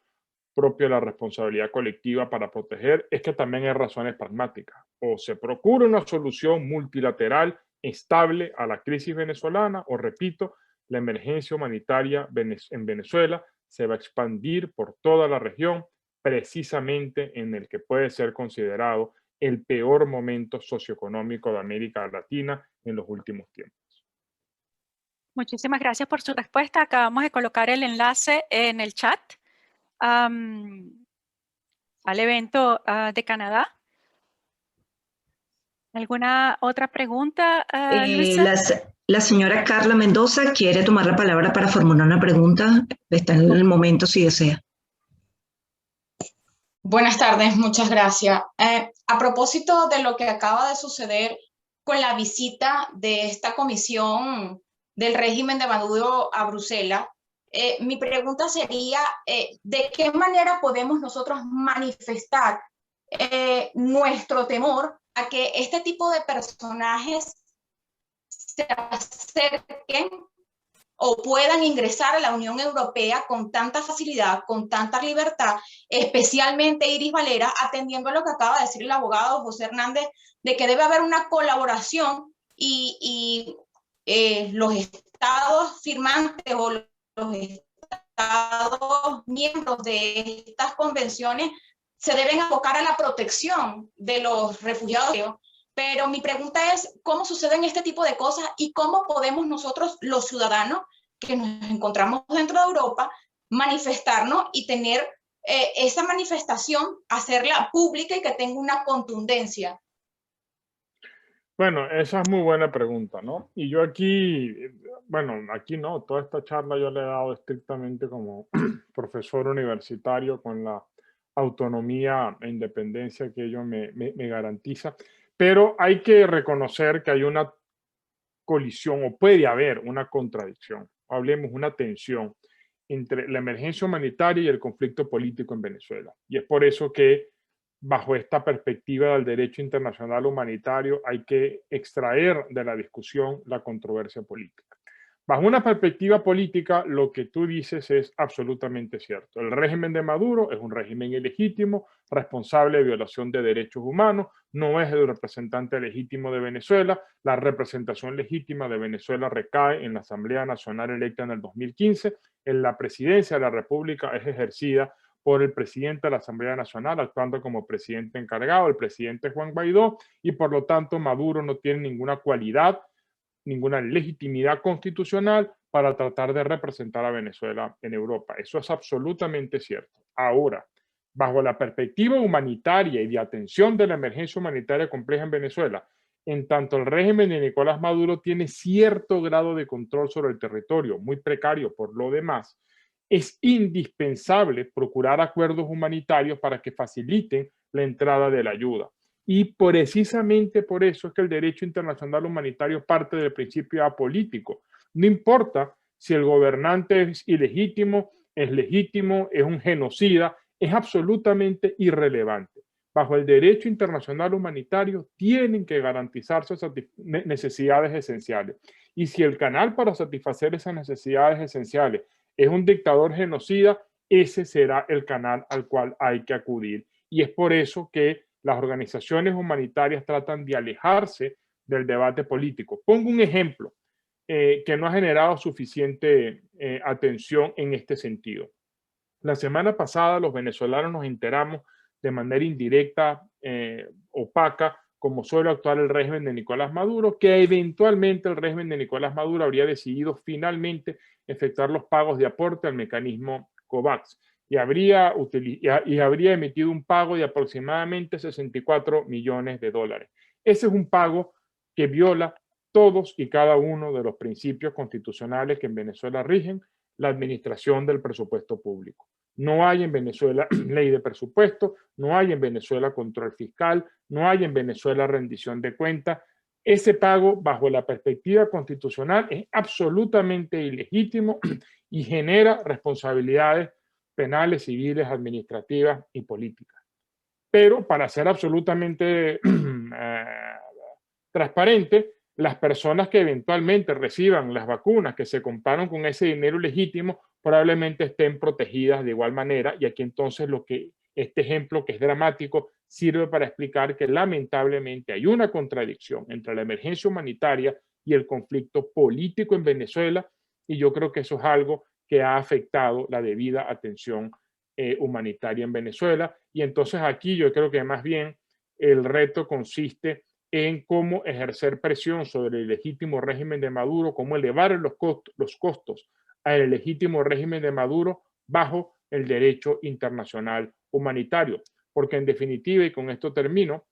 propio de la responsabilidad colectiva para proteger, es que también hay razones pragmáticas. O se procura una solución multilateral estable a la crisis venezolana, o repito, la emergencia humanitaria en Venezuela se va a expandir por toda la región, precisamente en el que puede ser considerado el peor momento socioeconómico de América Latina en los últimos tiempos. Muchísimas gracias por su respuesta. Acabamos de colocar el enlace en el chat al evento de Canadá. ¿Alguna otra pregunta, Luisa? La señora Carla Mendoza quiere tomar la palabra para formular una pregunta. Está en el momento si desea. Buenas tardes, muchas gracias. A propósito de lo que acaba de suceder con la visita de esta comisión del régimen de Maduro a Bruselas, mi pregunta sería, ¿de qué manera podemos nosotros manifestar nuestro temor a que este tipo de personajes se acerquen o puedan ingresar a la Unión Europea con tanta facilidad, con tanta libertad, especialmente Iris Valera, atendiendo a lo que acaba de decir el abogado José Hernández, de que debe haber una colaboración y los estados firmantes o los estados miembros de estas convenciones se deben abocar a la protección de los refugiados. Pero mi pregunta es, ¿cómo suceden este tipo de cosas y cómo podemos nosotros, los ciudadanos que nos encontramos dentro de Europa, manifestarnos y tener esa manifestación, hacerla pública y que tenga una contundencia? Bueno, esa es muy buena pregunta, ¿no? Y yo aquí, bueno, aquí no, toda esta charla yo le he dado estrictamente como profesor universitario con la autonomía e independencia que ello me garantiza. Pero hay que reconocer que hay una colisión o puede haber una contradicción, hablemos una tensión entre la emergencia humanitaria y el conflicto político en Venezuela. Y es por eso que bajo esta perspectiva del derecho internacional humanitario hay que extraer de la discusión la controversia política. Bajo una perspectiva política, lo que tú dices es absolutamente cierto. El régimen de Maduro es un régimen ilegítimo, responsable de violación de derechos humanos, no es el representante legítimo de Venezuela. La representación legítima de Venezuela recae en la Asamblea Nacional electa en el 2015. En la presidencia de la República es ejercida por el presidente de la Asamblea Nacional, actuando como presidente encargado, el presidente Juan Guaidó, y por lo tanto Maduro no tiene ninguna cualidad, ninguna legitimidad constitucional para tratar de representar a Venezuela en Europa. Eso es absolutamente cierto. Ahora, bajo la perspectiva humanitaria y de atención de la emergencia humanitaria compleja en Venezuela, en tanto el régimen de Nicolás Maduro tiene cierto grado de control sobre el territorio, muy precario por lo demás, es indispensable procurar acuerdos humanitarios para que faciliten la entrada de la ayuda. Y precisamente por eso es que el derecho internacional humanitario parte del principio apolítico. No importa si el gobernante es ilegítimo, es legítimo, es un genocida, es absolutamente irrelevante. Bajo el derecho internacional humanitario tienen que garantizarse esas necesidades esenciales. Y si el canal para satisfacer esas necesidades esenciales es un dictador genocida, ese será el canal al cual hay que acudir. Y es por eso que las organizaciones humanitarias tratan de alejarse del debate político. Pongo un ejemplo que no ha generado suficiente atención en este sentido. La semana pasada los venezolanos nos enteramos de manera indirecta opaca como suele actuar el régimen de Nicolás Maduro, que eventualmente el régimen de Nicolás Maduro habría decidido finalmente efectuar los pagos de aporte al mecanismo COVAX y habría emitido un pago de aproximadamente 64 millones de dólares. Ese es un pago que viola todos y cada uno de los principios constitucionales que en Venezuela rigen la administración del presupuesto público. No hay en Venezuela ley de presupuesto, no hay en Venezuela control fiscal, no hay en Venezuela rendición de cuentas. Ese pago, bajo la perspectiva constitucional, es absolutamente ilegítimo y genera responsabilidades penales, civiles, administrativas y políticas. Pero para ser absolutamente transparente, las personas que eventualmente reciban las vacunas que se compraron con ese dinero legítimo probablemente estén protegidas de igual manera, y aquí entonces este ejemplo, que es dramático, sirve para explicar que lamentablemente hay una contradicción entre la emergencia humanitaria y el conflicto político en Venezuela, y yo creo que eso es algo que ha afectado la debida atención humanitaria en Venezuela. Y entonces aquí yo creo que más bien el reto consiste en cómo ejercer presión sobre el legítimo régimen de Maduro, cómo elevar los costos al legítimo régimen de Maduro bajo el derecho internacional humanitario. Porque en definitiva, y con esto termino,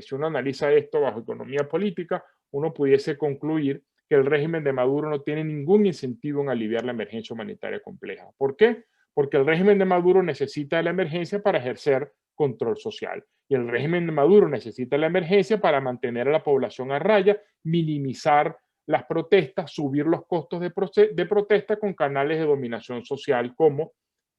si uno analiza esto bajo economía política, uno pudiese concluir que el régimen de Maduro no tiene ningún incentivo en aliviar la emergencia humanitaria compleja. ¿Por qué? Porque el régimen de Maduro necesita la emergencia para ejercer control social. Y el régimen de Maduro necesita la emergencia para mantener a la población a raya, minimizar las protestas, subir los costos de protesta con canales de dominación social como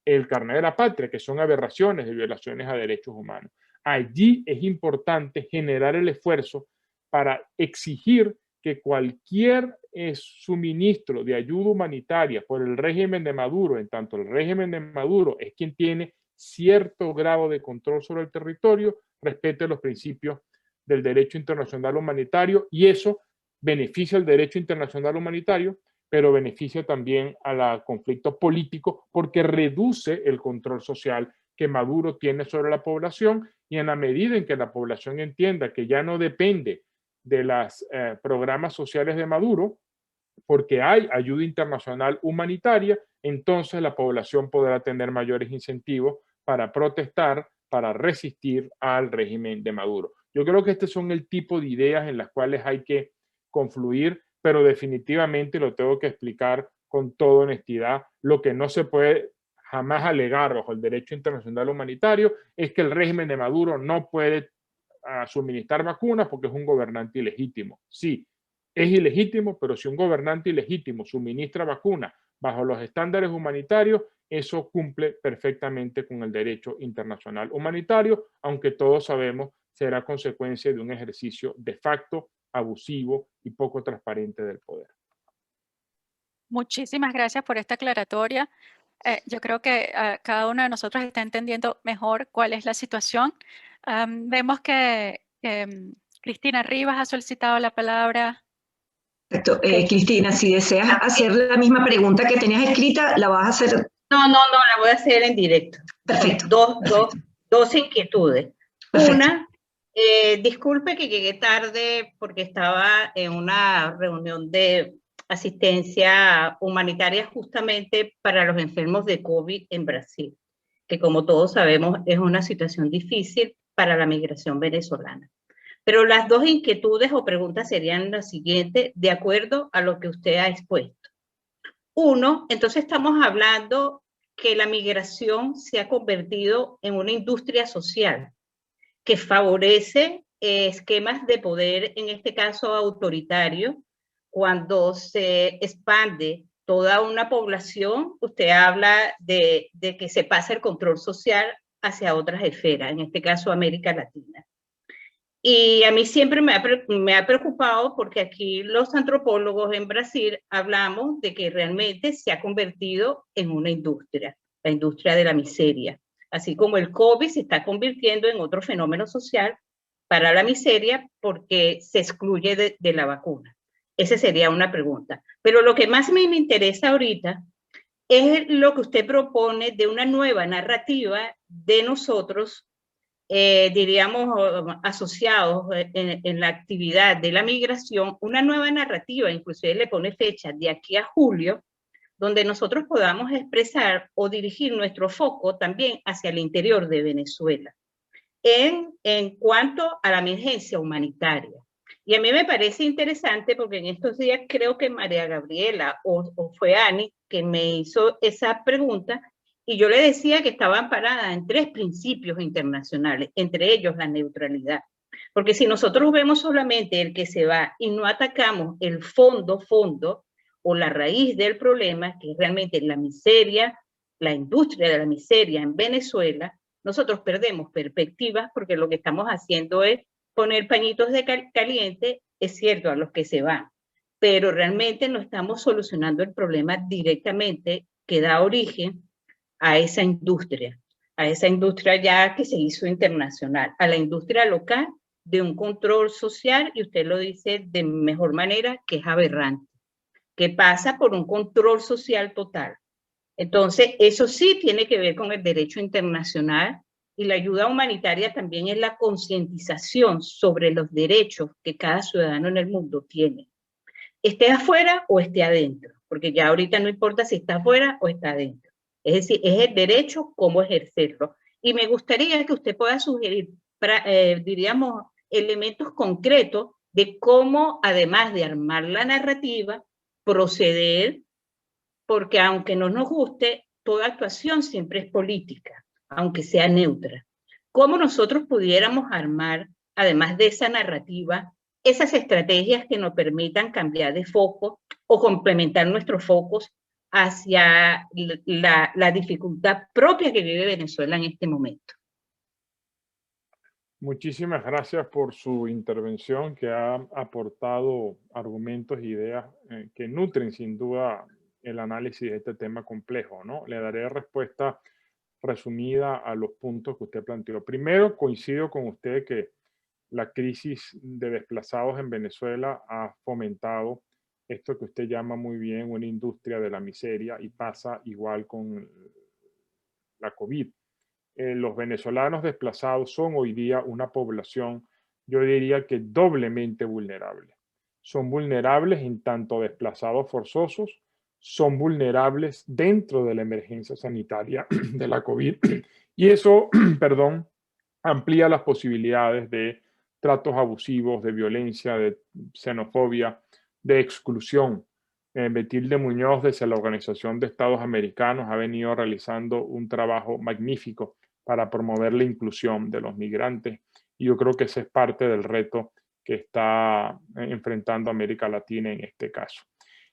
el carnet de la patria, que son aberraciones de violaciones a derechos humanos. Allí es importante generar el esfuerzo para exigir que cualquier suministro de ayuda humanitaria por el régimen de Maduro, en tanto el régimen de Maduro es quien tiene cierto grado de control sobre el territorio, respete los principios del derecho internacional humanitario, y eso beneficia al derecho internacional humanitario, pero beneficia también al conflicto político porque reduce el control social que Maduro tiene sobre la población, y en la medida en que la población entienda que ya no depende de los programas sociales de Maduro, porque hay ayuda internacional humanitaria, entonces la población podrá tener mayores incentivos para protestar, para resistir al régimen de Maduro. Yo creo que estos son el tipo de ideas en las cuales hay que confluir, pero definitivamente lo tengo que explicar con toda honestidad. Lo que no se puede jamás alegar bajo el derecho internacional humanitario es que el régimen de Maduro no puede suministrar vacunas porque es un gobernante ilegítimo. Sí, es ilegítimo, pero si un gobernante ilegítimo suministra vacunas bajo los estándares humanitarios, eso cumple perfectamente con el derecho internacional humanitario, aunque todos sabemos será consecuencia de un ejercicio de facto, abusivo y poco transparente del poder. Muchísimas gracias por esta aclaratoria. Yo creo que cada uno de nosotros está entendiendo mejor cuál es la situación. Vemos que Cristina Rivas ha solicitado la palabra. Perfecto. Cristina, si deseas hacer la misma pregunta que tenías escrita, la vas a hacer. No, la voy a hacer en directo. Perfecto. Dos inquietudes. Perfecto. Una, disculpe que llegué tarde porque estaba en una reunión de asistencia humanitaria justamente para los enfermos de COVID en Brasil, que como todos sabemos es una situación difícil para la migración venezolana. Pero las dos inquietudes o preguntas serían las siguientes, de acuerdo a lo que usted ha expuesto. Uno, entonces estamos hablando que la migración se ha convertido en una industria social que favorece esquemas de poder, en este caso autoritario. Cuando se expande toda una población, usted habla de que se pasa el control social hacia otras esferas, en este caso América Latina. Y a mí siempre me ha preocupado porque aquí los antropólogos en Brasil hablamos de que realmente se ha convertido en una industria, la industria de la miseria. Así como el COVID se está convirtiendo en otro fenómeno social para la miseria porque se excluye de la vacuna. Esa sería una pregunta. Pero lo que más me interesa ahorita es lo que usted propone de una nueva narrativa de nosotros diríamos, asociados en la actividad de la migración, una nueva narrativa, inclusive le pone fecha de aquí a julio, donde nosotros podamos expresar o dirigir nuestro foco también hacia el interior de Venezuela, en cuanto a la emergencia humanitaria. Y a mí me parece interesante porque en estos días creo que María Gabriela o fue Ani que me hizo esa pregunta, y yo le decía que estaba amparada en 3 principios internacionales, entre ellos la neutralidad. Porque si nosotros vemos solamente el que se va y no atacamos el fondo o la raíz del problema, que es realmente la miseria, la industria de la miseria en Venezuela, nosotros perdemos perspectivas porque lo que estamos haciendo es poner pañitos de caliente, es cierto, a los que se van, pero realmente no estamos solucionando el problema directamente que da origen a esa industria ya que se hizo internacional, a la industria local de un control social, y usted lo dice de mejor manera, que es aberrante, que pasa por un control social total. Entonces, eso sí tiene que ver con el derecho internacional, y la ayuda humanitaria también es la concientización sobre los derechos que cada ciudadano en el mundo tiene, esté afuera o esté adentro, porque ya ahorita no importa si está afuera o está adentro. Es decir, es el derecho, cómo ejercerlo. Y me gustaría que usted pueda sugerir, diríamos, elementos concretos de cómo, además de armar la narrativa, proceder, porque aunque no nos guste, toda actuación siempre es política, aunque sea neutra. ¿Cómo nosotros pudiéramos armar, además de esa narrativa, esas estrategias que nos permitan cambiar de foco o complementar nuestros focos hacia la dificultad propia que vive Venezuela en este momento? Muchísimas gracias por su intervención, que ha aportado argumentos e ideas que nutren sin duda el análisis de este tema complejo, ¿no? Le daré respuesta resumida a los puntos que usted planteó. Primero, coincido con usted que la crisis de desplazados en Venezuela ha fomentado esto que usted llama muy bien una industria de la miseria, y pasa igual con la COVID. Los venezolanos desplazados son hoy día una población, yo diría que doblemente vulnerable. Son vulnerables en tanto desplazados forzosos, son vulnerables dentro de la emergencia sanitaria de la COVID, y eso, perdón, amplía las posibilidades de tratos abusivos, de violencia, de xenofobia, de exclusión. Betilde Muñoz, desde la Organización de Estados Americanos, ha venido realizando un trabajo magnífico para promover la inclusión de los migrantes, y yo creo que ese es parte del reto que está enfrentando América Latina en este caso.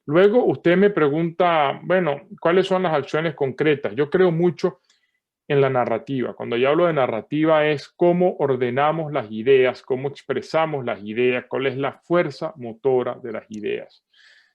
Luego usted me pregunta, bueno, ¿cuáles son las acciones concretas? Yo creo mucho en la narrativa. Cuando yo hablo de narrativa es cómo ordenamos las ideas, cómo expresamos las ideas, cuál es la fuerza motora de las ideas.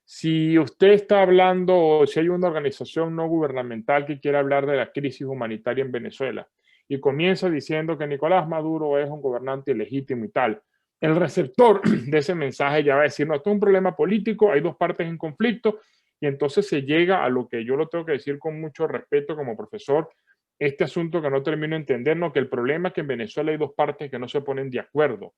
Si usted está hablando, o si hay una organización no gubernamental que quiere hablar de la crisis humanitaria en Venezuela y comienza diciendo que Nicolás Maduro es un gobernante ilegítimo y tal, el receptor de ese mensaje ya va a decir, no, esto es un problema político, hay 2 partes en conflicto, y entonces se llega a lo que yo lo tengo que decir con mucho respeto como profesor, este asunto que no termino de entender, ¿no? Que el problema es que en Venezuela hay 2 partes que no se ponen de acuerdo.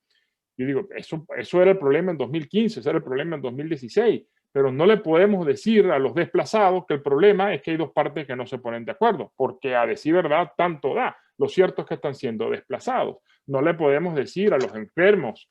Yo digo, eso era el problema en 2015, ese era el problema en 2016, pero no le podemos decir a los desplazados que el problema es que hay 2 partes que no se ponen de acuerdo, porque a decir verdad, tanto da. Lo cierto es que están siendo desplazados. No le podemos decir a los enfermos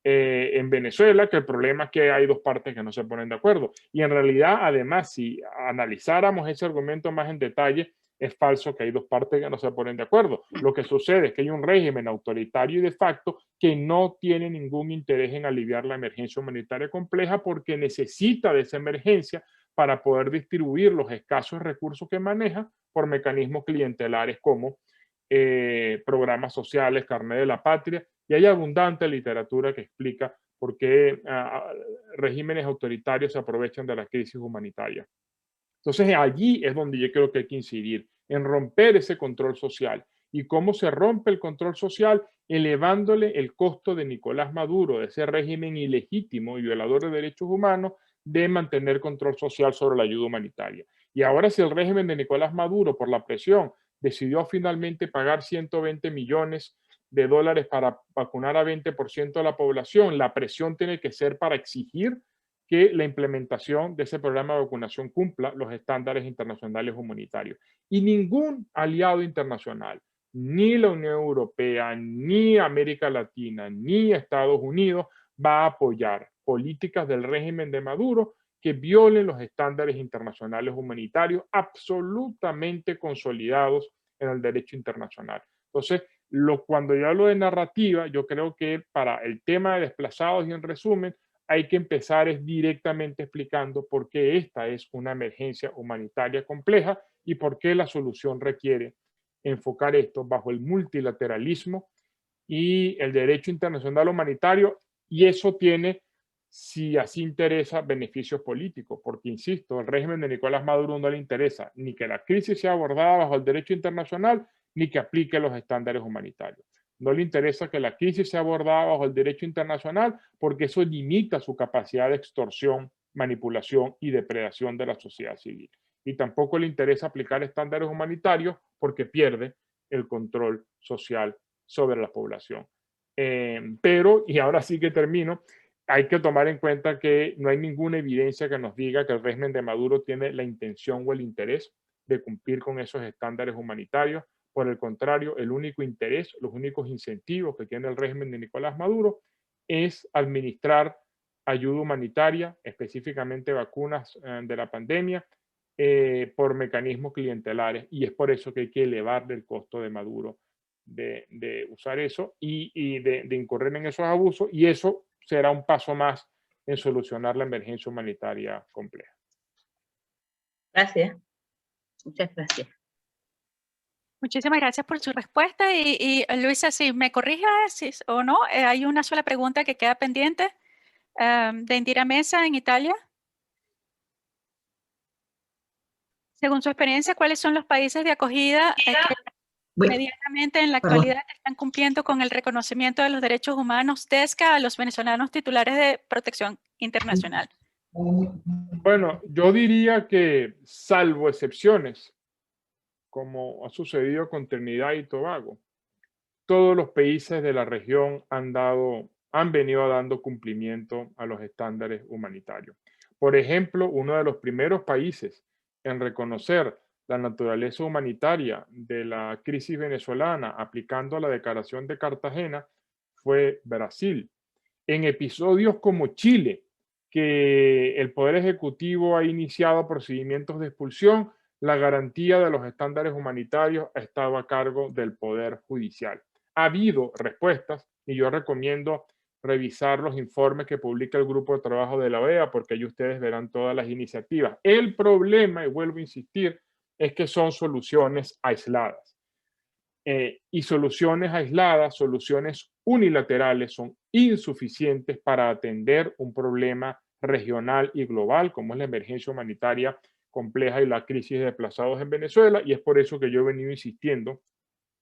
en Venezuela que el problema es que hay 2 partes que no se ponen de acuerdo. Y en realidad, además, si analizáramos ese argumento más en detalle, es falso que hay 2 partes que no se ponen de acuerdo. Lo que sucede es que hay un régimen autoritario y de facto que no tiene ningún interés en aliviar la emergencia humanitaria compleja, porque necesita de esa emergencia para poder distribuir los escasos recursos que maneja por mecanismos clientelares como programas sociales, carnet de la patria, y hay abundante literatura que explica por qué regímenes autoritarios se aprovechan de la crisis humanitaria. Entonces allí es donde yo creo que hay que incidir, en romper ese control social. ¿Y cómo se rompe el control social? Elevándole el costo de Nicolás Maduro, de ese régimen ilegítimo y violador de derechos humanos, de mantener control social sobre la ayuda humanitaria. Y ahora, si el régimen de Nicolás Maduro, por la presión, decidió finalmente pagar 120 millones de dólares para vacunar a 20% de la población. La presión tiene que ser para exigir que la implementación de ese programa de vacunación cumpla los estándares internacionales humanitarios. Y ningún aliado internacional, ni la Unión Europea, ni América Latina, ni Estados Unidos, va a apoyar políticas del régimen de Maduro que violen los estándares internacionales humanitarios absolutamente consolidados en el derecho internacional. Entonces, cuando yo hablo de narrativa, yo creo que para el tema de desplazados y en resumen, hay que empezar es directamente explicando por qué esta es una emergencia humanitaria compleja y por qué la solución requiere enfocar esto bajo el multilateralismo y el derecho internacional humanitario, y eso tiene, si así interesa, beneficios políticos, porque insisto, el régimen de Nicolás Maduro no le interesa ni que la crisis sea abordada bajo el derecho internacional, ni que aplique los estándares humanitarios. No le interesa que la crisis sea abordada bajo el derecho internacional porque eso limita su capacidad de extorsión, manipulación y depredación de la sociedad civil. Y tampoco le interesa aplicar estándares humanitarios porque pierde el control social sobre la población. Pero, y ahora sí que termino, hay que tomar en cuenta que no hay ninguna evidencia que nos diga que el régimen de Maduro tiene la intención o el interés de cumplir con esos estándares humanitarios. Por el contrario, el único interés, los únicos incentivos que tiene el régimen de Nicolás Maduro es administrar ayuda humanitaria, específicamente vacunas de la pandemia, por mecanismos clientelares. Y es por eso que hay que elevar el costo de Maduro de usar eso y de incurrir en esos abusos. Y eso será un paso más en solucionar la emergencia humanitaria compleja. Gracias. Muchas gracias. Muchísimas gracias por su respuesta. Y Luisa, si me corrijas o no, hay una sola pregunta que queda pendiente de Indira Mesa en Italia. Según su experiencia, ¿cuáles son los países de acogida que inmediatamente en la actualidad están cumpliendo con el reconocimiento de los derechos humanos DESCA a los venezolanos titulares de protección internacional? Bueno, yo diría que salvo excepciones, como ha sucedido con Trinidad y Tobago, todos los países de la región han venido dando cumplimiento a los estándares humanitarios. Por ejemplo, uno de los primeros países en reconocer la naturaleza humanitaria de la crisis venezolana aplicando la Declaración de Cartagena fue Brasil. En episodios como Chile, que el Poder Ejecutivo ha iniciado procedimientos de expulsión, la garantía de los estándares humanitarios ha estado a cargo del Poder Judicial. Ha habido respuestas y yo recomiendo revisar los informes que publica el Grupo de Trabajo de la OEA porque ahí ustedes verán todas las iniciativas. El problema, y vuelvo a insistir, es que son soluciones aisladas. Y soluciones aisladas, soluciones unilaterales son insuficientes para atender un problema regional y global como es la emergencia humanitaria compleja y la crisis de desplazados en Venezuela, y es por eso que yo he venido insistiendo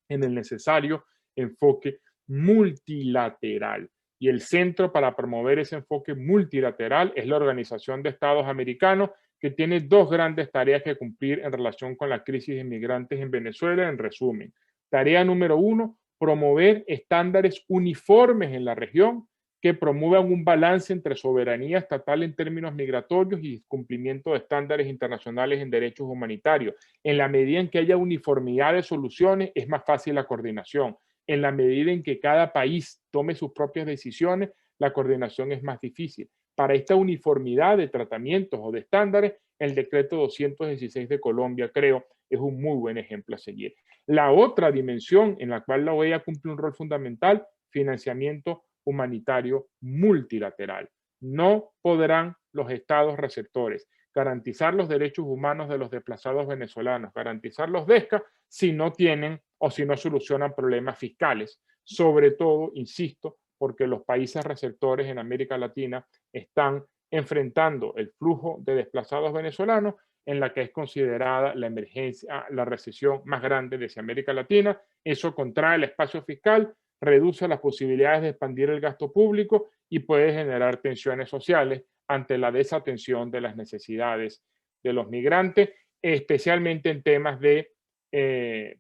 en el necesario enfoque multilateral. Y el centro para promover ese enfoque multilateral es la Organización de Estados Americanos, que tiene dos grandes tareas que cumplir en relación con la crisis de inmigrantes en Venezuela. En resumen, tarea número 1, promover estándares uniformes en la región que promuevan un balance entre soberanía estatal en términos migratorios y cumplimiento de estándares internacionales en derechos humanitarios. En la medida en que haya uniformidad de soluciones, es más fácil la coordinación. En la medida en que cada país tome sus propias decisiones, la coordinación es más difícil. Para esta uniformidad de tratamientos o de estándares, el decreto 216 de Colombia, creo, es un muy buen ejemplo a seguir. La otra dimensión en la cual la OEA cumple un rol fundamental, financiamiento humanitario multilateral. No podrán los estados receptores garantizar los derechos humanos de los desplazados venezolanos, garantizar los DESCA si no tienen o si no solucionan problemas fiscales. Sobre todo, insisto, porque los países receptores en América Latina están enfrentando el flujo de desplazados venezolanos en la que es considerada la emergencia, la recesión más grande de América Latina. Eso contrae el espacio fiscal, reduce las posibilidades de expandir el gasto público y puede generar tensiones sociales ante la desatención de las necesidades de los migrantes, especialmente en temas de,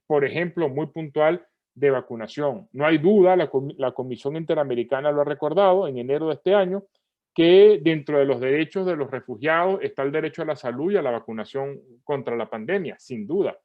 por ejemplo, muy puntual, de vacunación. No hay duda, la Comisión Interamericana lo ha recordado en enero de este año, que dentro de los derechos de los refugiados está el derecho a la salud y a la vacunación contra la pandemia, sin duda,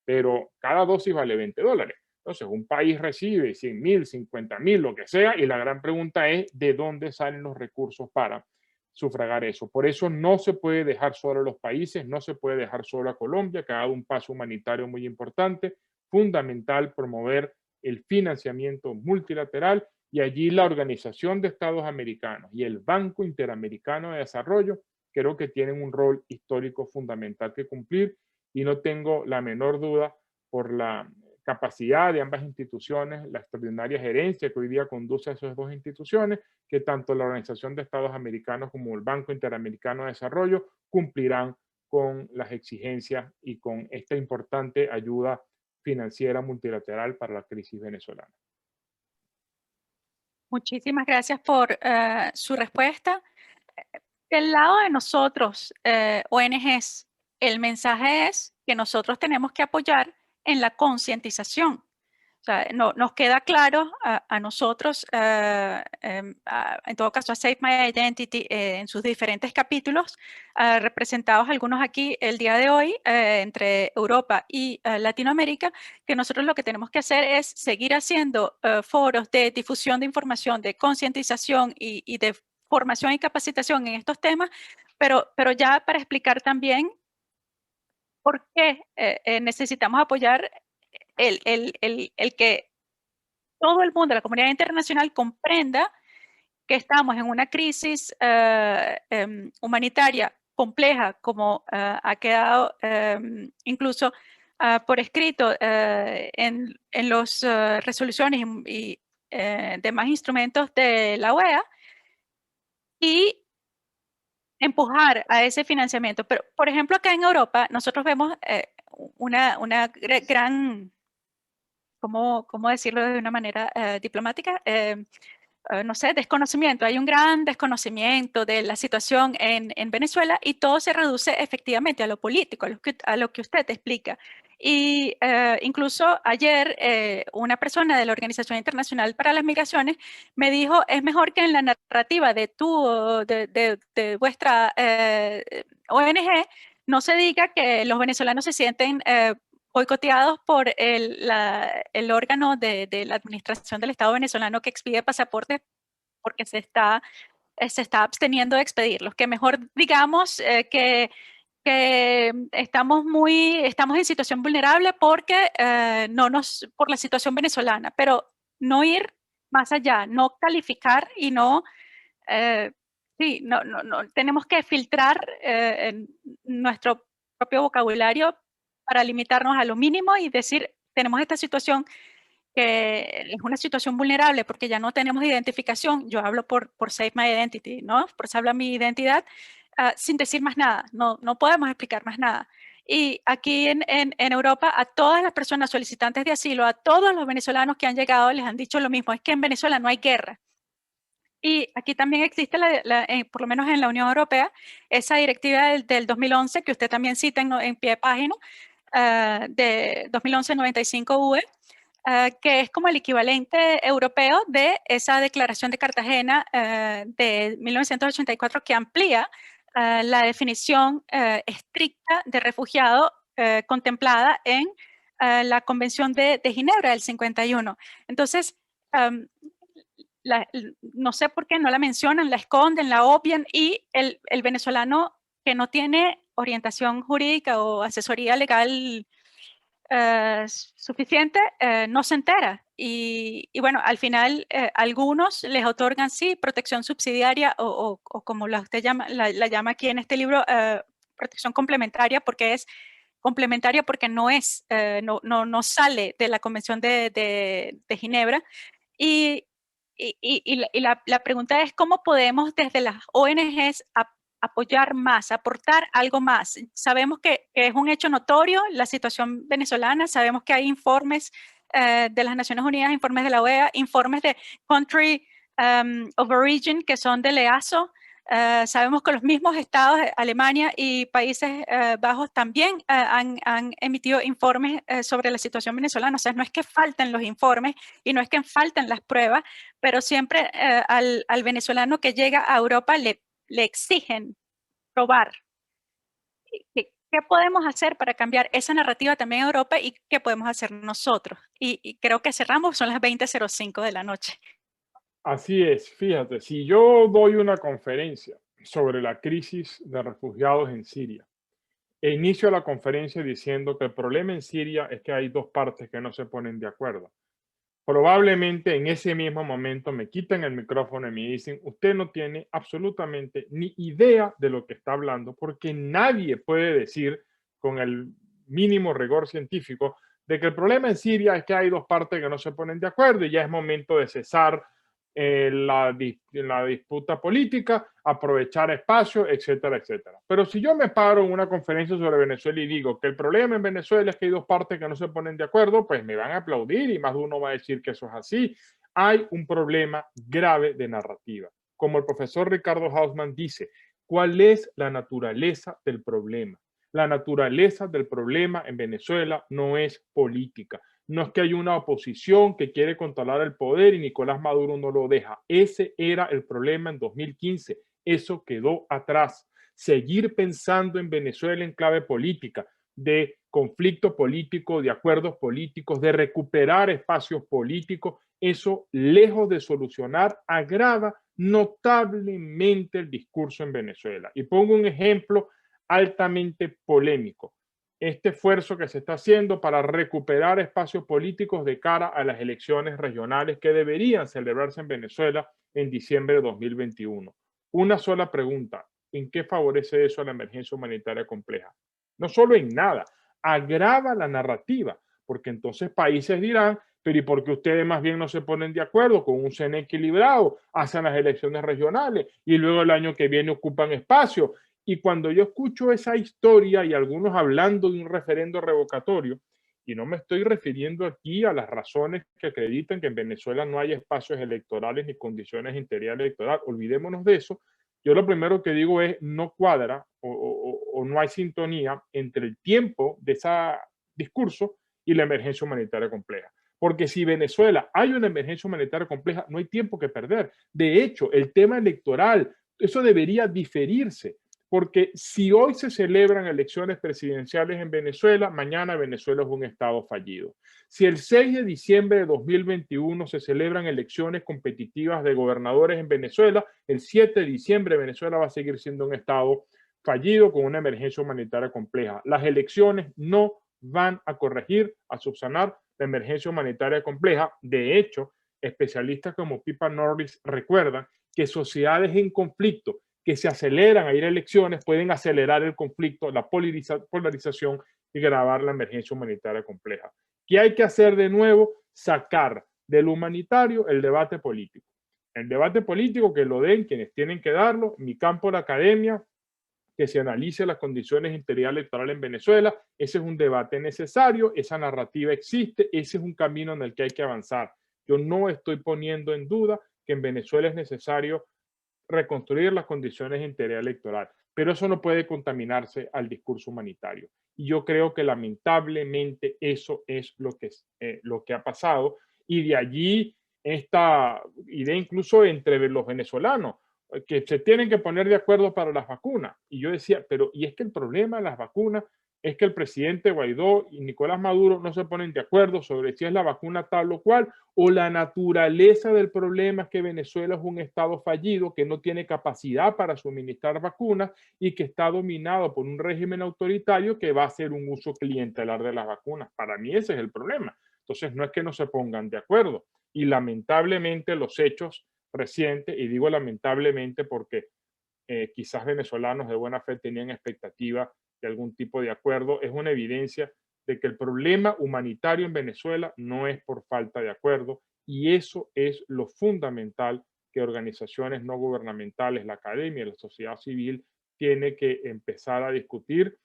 pero cada dosis vale $20. Entonces, un país recibe 100.000, 50.000, lo que sea, y la gran pregunta es de dónde salen los recursos para sufragar eso. Por eso no se puede dejar solo a los países, no se puede dejar solo a Colombia, que ha dado un paso humanitario muy importante, fundamental promover el financiamiento multilateral, y allí la Organización de Estados Americanos y el Banco Interamericano de Desarrollo creo que tienen un rol histórico fundamental que cumplir, y no tengo la menor duda por la capacidad de ambas instituciones, la extraordinaria gerencia que hoy día conduce a esas dos instituciones, que tanto la Organización de Estados Americanos como el Banco Interamericano de Desarrollo cumplirán con las exigencias y con esta importante ayuda financiera multilateral para la crisis venezolana. Muchísimas gracias por su respuesta. Del lado de nosotros, ONGs, el mensaje es que nosotros tenemos que apoyar en la concientización. O sea, nos queda claro a nosotros, en todo caso a Save My Identity, en sus diferentes capítulos, representados algunos aquí el día de hoy, entre Europa y Latinoamérica, que nosotros lo que tenemos que hacer es seguir haciendo foros de difusión de información, de concientización y de formación y capacitación en estos temas, pero ya para explicar también por qué necesitamos apoyar el que todo el mundo, la comunidad internacional, comprenda que estamos en una crisis humanitaria compleja, como ha quedado incluso por escrito en las resoluciones y demás instrumentos de la OEA, y empujar a ese financiamiento. Pero, por ejemplo, acá en Europa, nosotros vemos una gran, ¿cómo decirlo de una manera diplomática? No sé, desconocimiento. Hay un gran desconocimiento de la situación en Venezuela, y todo se reduce efectivamente a lo político, a lo que usted explica. Y incluso ayer una persona de la Organización Internacional para las Migraciones me dijo, es mejor que en la narrativa de vuestra ONG no se diga que los venezolanos se sienten boicoteados por el órgano de la administración del Estado venezolano que expide pasaportes, porque se está absteniendo de expedirlos. Que mejor digamos que estamos en situación vulnerable porque por la situación venezolana, pero no ir más allá, no calificar y no tenemos que filtrar nuestro propio vocabulario para limitarnos a lo mínimo y decir, tenemos esta situación que es una situación vulnerable porque ya no tenemos identificación. Yo hablo por Save My Identity, ¿no? Por eso habla mi identidad, sin decir más nada. No podemos explicar más nada. Y aquí en Europa, a todas las personas solicitantes de asilo, a todos los venezolanos que han llegado, les han dicho lo mismo, es que en Venezuela no hay guerra. Y aquí también existe, por lo menos en la Unión Europea, esa directiva del 2011, que usted también cita en pie de página, de 2011-95-UE, que es como el equivalente europeo de esa declaración de Cartagena de 1984, que amplía la definición estricta de refugiado contemplada en la Convención de Ginebra del 51. Entonces, no sé por qué no la mencionan, la esconden, la obvian, y el venezolano que no tiene orientación jurídica o asesoría legal suficiente no se entera. Y bueno, al final algunos les otorgan sí protección subsidiaria o como usted la llama aquí en este libro, protección complementaria, porque es complementaria porque no sale de la Convención de Ginebra. Y la pregunta es cómo podemos desde las ONGs apoyar más, aportar algo más. Sabemos que es un hecho notorio la situación venezolana, sabemos que hay informes de las Naciones Unidas, informes de la OEA, informes de Country of Origin que son del EASO, Sabemos que los mismos estados, Alemania y Países Bajos, también han emitido informes sobre la situación venezolana. O sea, no es que falten los informes y no es que falten las pruebas, pero siempre al venezolano que llega a Europa le exigen probar. ¿Qué podemos hacer para cambiar esa narrativa también en Europa y qué podemos hacer nosotros? Y creo que cerramos, son las 20:05 de la noche. Así es, fíjate, si yo doy una conferencia sobre la crisis de refugiados en Siria e inicio la conferencia diciendo que el problema en Siria es que hay dos partes que no se ponen de acuerdo, probablemente en ese mismo momento me quitan el micrófono y me dicen, usted no tiene absolutamente ni idea de lo que está hablando, porque nadie puede decir con el mínimo rigor científico de que el problema en Siria es que hay dos partes que no se ponen de acuerdo y ya es momento de cesar la disputa política, aprovechar espacio, etcétera, etcétera. Pero si yo me paro en una conferencia sobre Venezuela y digo que el problema en Venezuela es que hay dos partes que no se ponen de acuerdo, pues me van a aplaudir y más de uno va a decir que eso es así. Hay un problema grave de narrativa. Como el profesor Ricardo Hausmann dice, ¿cuál es la naturaleza del problema? La naturaleza del problema en Venezuela no es política. No es que hay una oposición que quiere controlar el poder y Nicolás Maduro no lo deja. Ese era el problema en 2015. Eso quedó atrás. Seguir pensando en Venezuela en clave política, de conflicto político, de acuerdos políticos, de recuperar espacios políticos, eso, lejos de solucionar, agrava notablemente el discurso en Venezuela. Y pongo un ejemplo altamente polémico. Este esfuerzo que se está haciendo para recuperar espacios políticos de cara a las elecciones regionales que deberían celebrarse en Venezuela en diciembre de 2021. Una sola pregunta, ¿en qué favorece eso a la emergencia humanitaria compleja? No solo en nada, agrava la narrativa, porque entonces países dirán, pero ¿y por qué ustedes más bien no se ponen de acuerdo con un CNE equilibrado, hacen las elecciones regionales y luego el año que viene ocupan espacio? Y cuando yo escucho esa historia y algunos hablando de un referendo revocatorio, y no me estoy refiriendo aquí a las razones que acreditan que en Venezuela no hay espacios electorales ni condiciones integridad electoral, olvidémonos de eso, yo lo primero que digo es no cuadra o no hay sintonía entre el tiempo de ese discurso y la emergencia humanitaria compleja. Porque si Venezuela hay una emergencia humanitaria compleja, no hay tiempo que perder. De hecho, el tema electoral, eso debería diferirse. Porque si hoy se celebran elecciones presidenciales en Venezuela, mañana Venezuela es un estado fallido. Si el 6 de diciembre de 2021 se celebran elecciones competitivas de gobernadores en Venezuela, el 7 de diciembre Venezuela va a seguir siendo un estado fallido con una emergencia humanitaria compleja. Las elecciones no van a corregir, a subsanar la emergencia humanitaria compleja. De hecho, especialistas como Pippa Norris recuerdan que sociedades en conflicto que se aceleran a ir a elecciones pueden acelerar el conflicto, la polarización y agravar la emergencia humanitaria compleja. ¿Qué hay que hacer de nuevo? Sacar del humanitario el debate político. El debate político que lo den quienes tienen que darlo, mi campo, la academia, que se analice las condiciones de integridad electoral en Venezuela. Ese es un debate necesario, esa narrativa existe, ese es un camino en el que hay que avanzar. Yo no estoy poniendo en duda que en Venezuela es necesario reconstruir las condiciones de integridad electoral, pero eso no puede contaminarse al discurso humanitario. Y yo creo que lamentablemente eso es lo que ha pasado, y de allí esta idea incluso entre los venezolanos, que se tienen que poner de acuerdo para las vacunas. Y yo decía, pero ¿y es que el problema de las vacunas es que el presidente Guaidó y Nicolás Maduro no se ponen de acuerdo sobre si es la vacuna tal o cual, o la naturaleza del problema es que Venezuela es un estado fallido que no tiene capacidad para suministrar vacunas y que está dominado por un régimen autoritario que va a hacer un uso clientelar de las vacunas? Para mí ese es el problema. Entonces no es que no se pongan de acuerdo, y lamentablemente los hechos recientes, y digo lamentablemente porque quizás venezolanos de buena fe tenían expectativa de algún tipo de acuerdo, es una evidencia de que el problema humanitario en Venezuela no es por falta de acuerdo, y eso es lo fundamental que organizaciones no gubernamentales, la academia, la sociedad civil, tiene que empezar a discutir.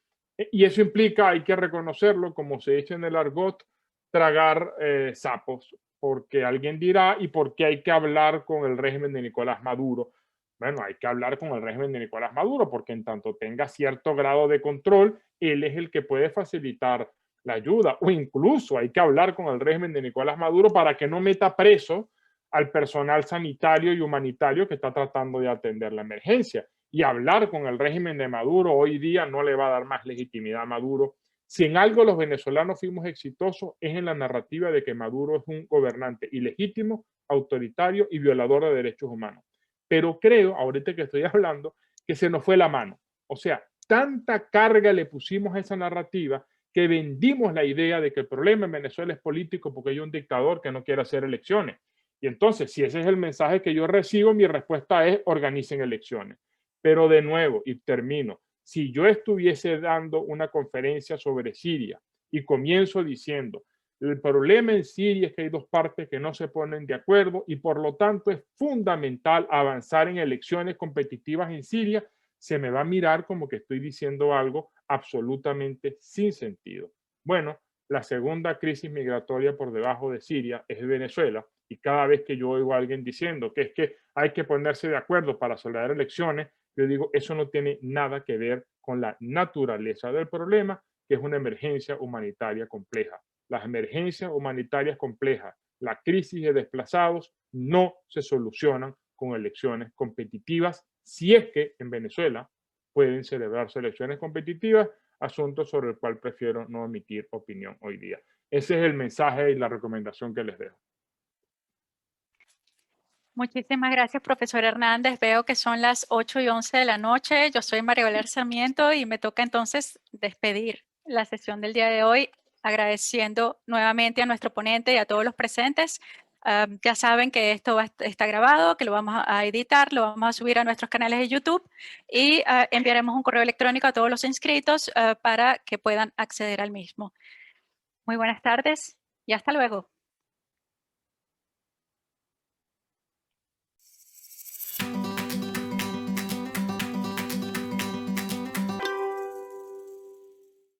Y eso implica, hay que reconocerlo, como se dice en el argot, tragar sapos, porque alguien dirá, ¿y por qué hay que hablar con el régimen de Nicolás Maduro? Bueno, hay que hablar con el régimen de Nicolás Maduro, porque en tanto tenga cierto grado de control, él es el que puede facilitar la ayuda, o incluso hay que hablar con el régimen de Nicolás Maduro para que no meta preso al personal sanitario y humanitario que está tratando de atender la emergencia. Y hablar con el régimen de Maduro hoy día no le va a dar más legitimidad a Maduro. Si en algo los venezolanos fuimos exitosos es en la narrativa de que Maduro es un gobernante ilegítimo, autoritario y violador de derechos humanos. Pero creo, ahorita que estoy hablando, que se nos fue la mano. O sea, tanta carga le pusimos a esa narrativa que vendimos la idea de que el problema en Venezuela es político porque hay un dictador que no quiere hacer elecciones. Y entonces, si ese es el mensaje que yo recibo, mi respuesta es organicen elecciones. Pero de nuevo, y termino, si yo estuviese dando una conferencia sobre Siria y comienzo diciendo, el problema en Siria es que hay dos partes que no se ponen de acuerdo y por lo tanto es fundamental avanzar en elecciones competitivas en Siria, se me va a mirar como que estoy diciendo algo absolutamente sin sentido. Bueno, la segunda crisis migratoria por debajo de Siria es Venezuela y cada vez que yo oigo a alguien diciendo que es que hay que ponerse de acuerdo para celebrar elecciones, yo digo, eso no tiene nada que ver con la naturaleza del problema, que es una emergencia humanitaria compleja. Las emergencias humanitarias complejas, la crisis de desplazados, no se solucionan con elecciones competitivas, si es que en Venezuela pueden celebrarse elecciones competitivas, asunto sobre el cual prefiero no emitir opinión hoy día. Ese es el mensaje y la recomendación que les dejo. Muchísimas gracias, profesor Hernández. Veo que son las 8:11 de la noche. Yo soy María Valer Sarmiento y me toca entonces despedir la sesión del día de hoy, agradeciendo nuevamente a nuestro ponente y a todos los presentes. Ya saben que esto está grabado, que lo vamos a editar, lo vamos a subir a nuestros canales de YouTube y enviaremos un correo electrónico a todos los inscritos para que puedan acceder al mismo. Muy buenas tardes y hasta luego.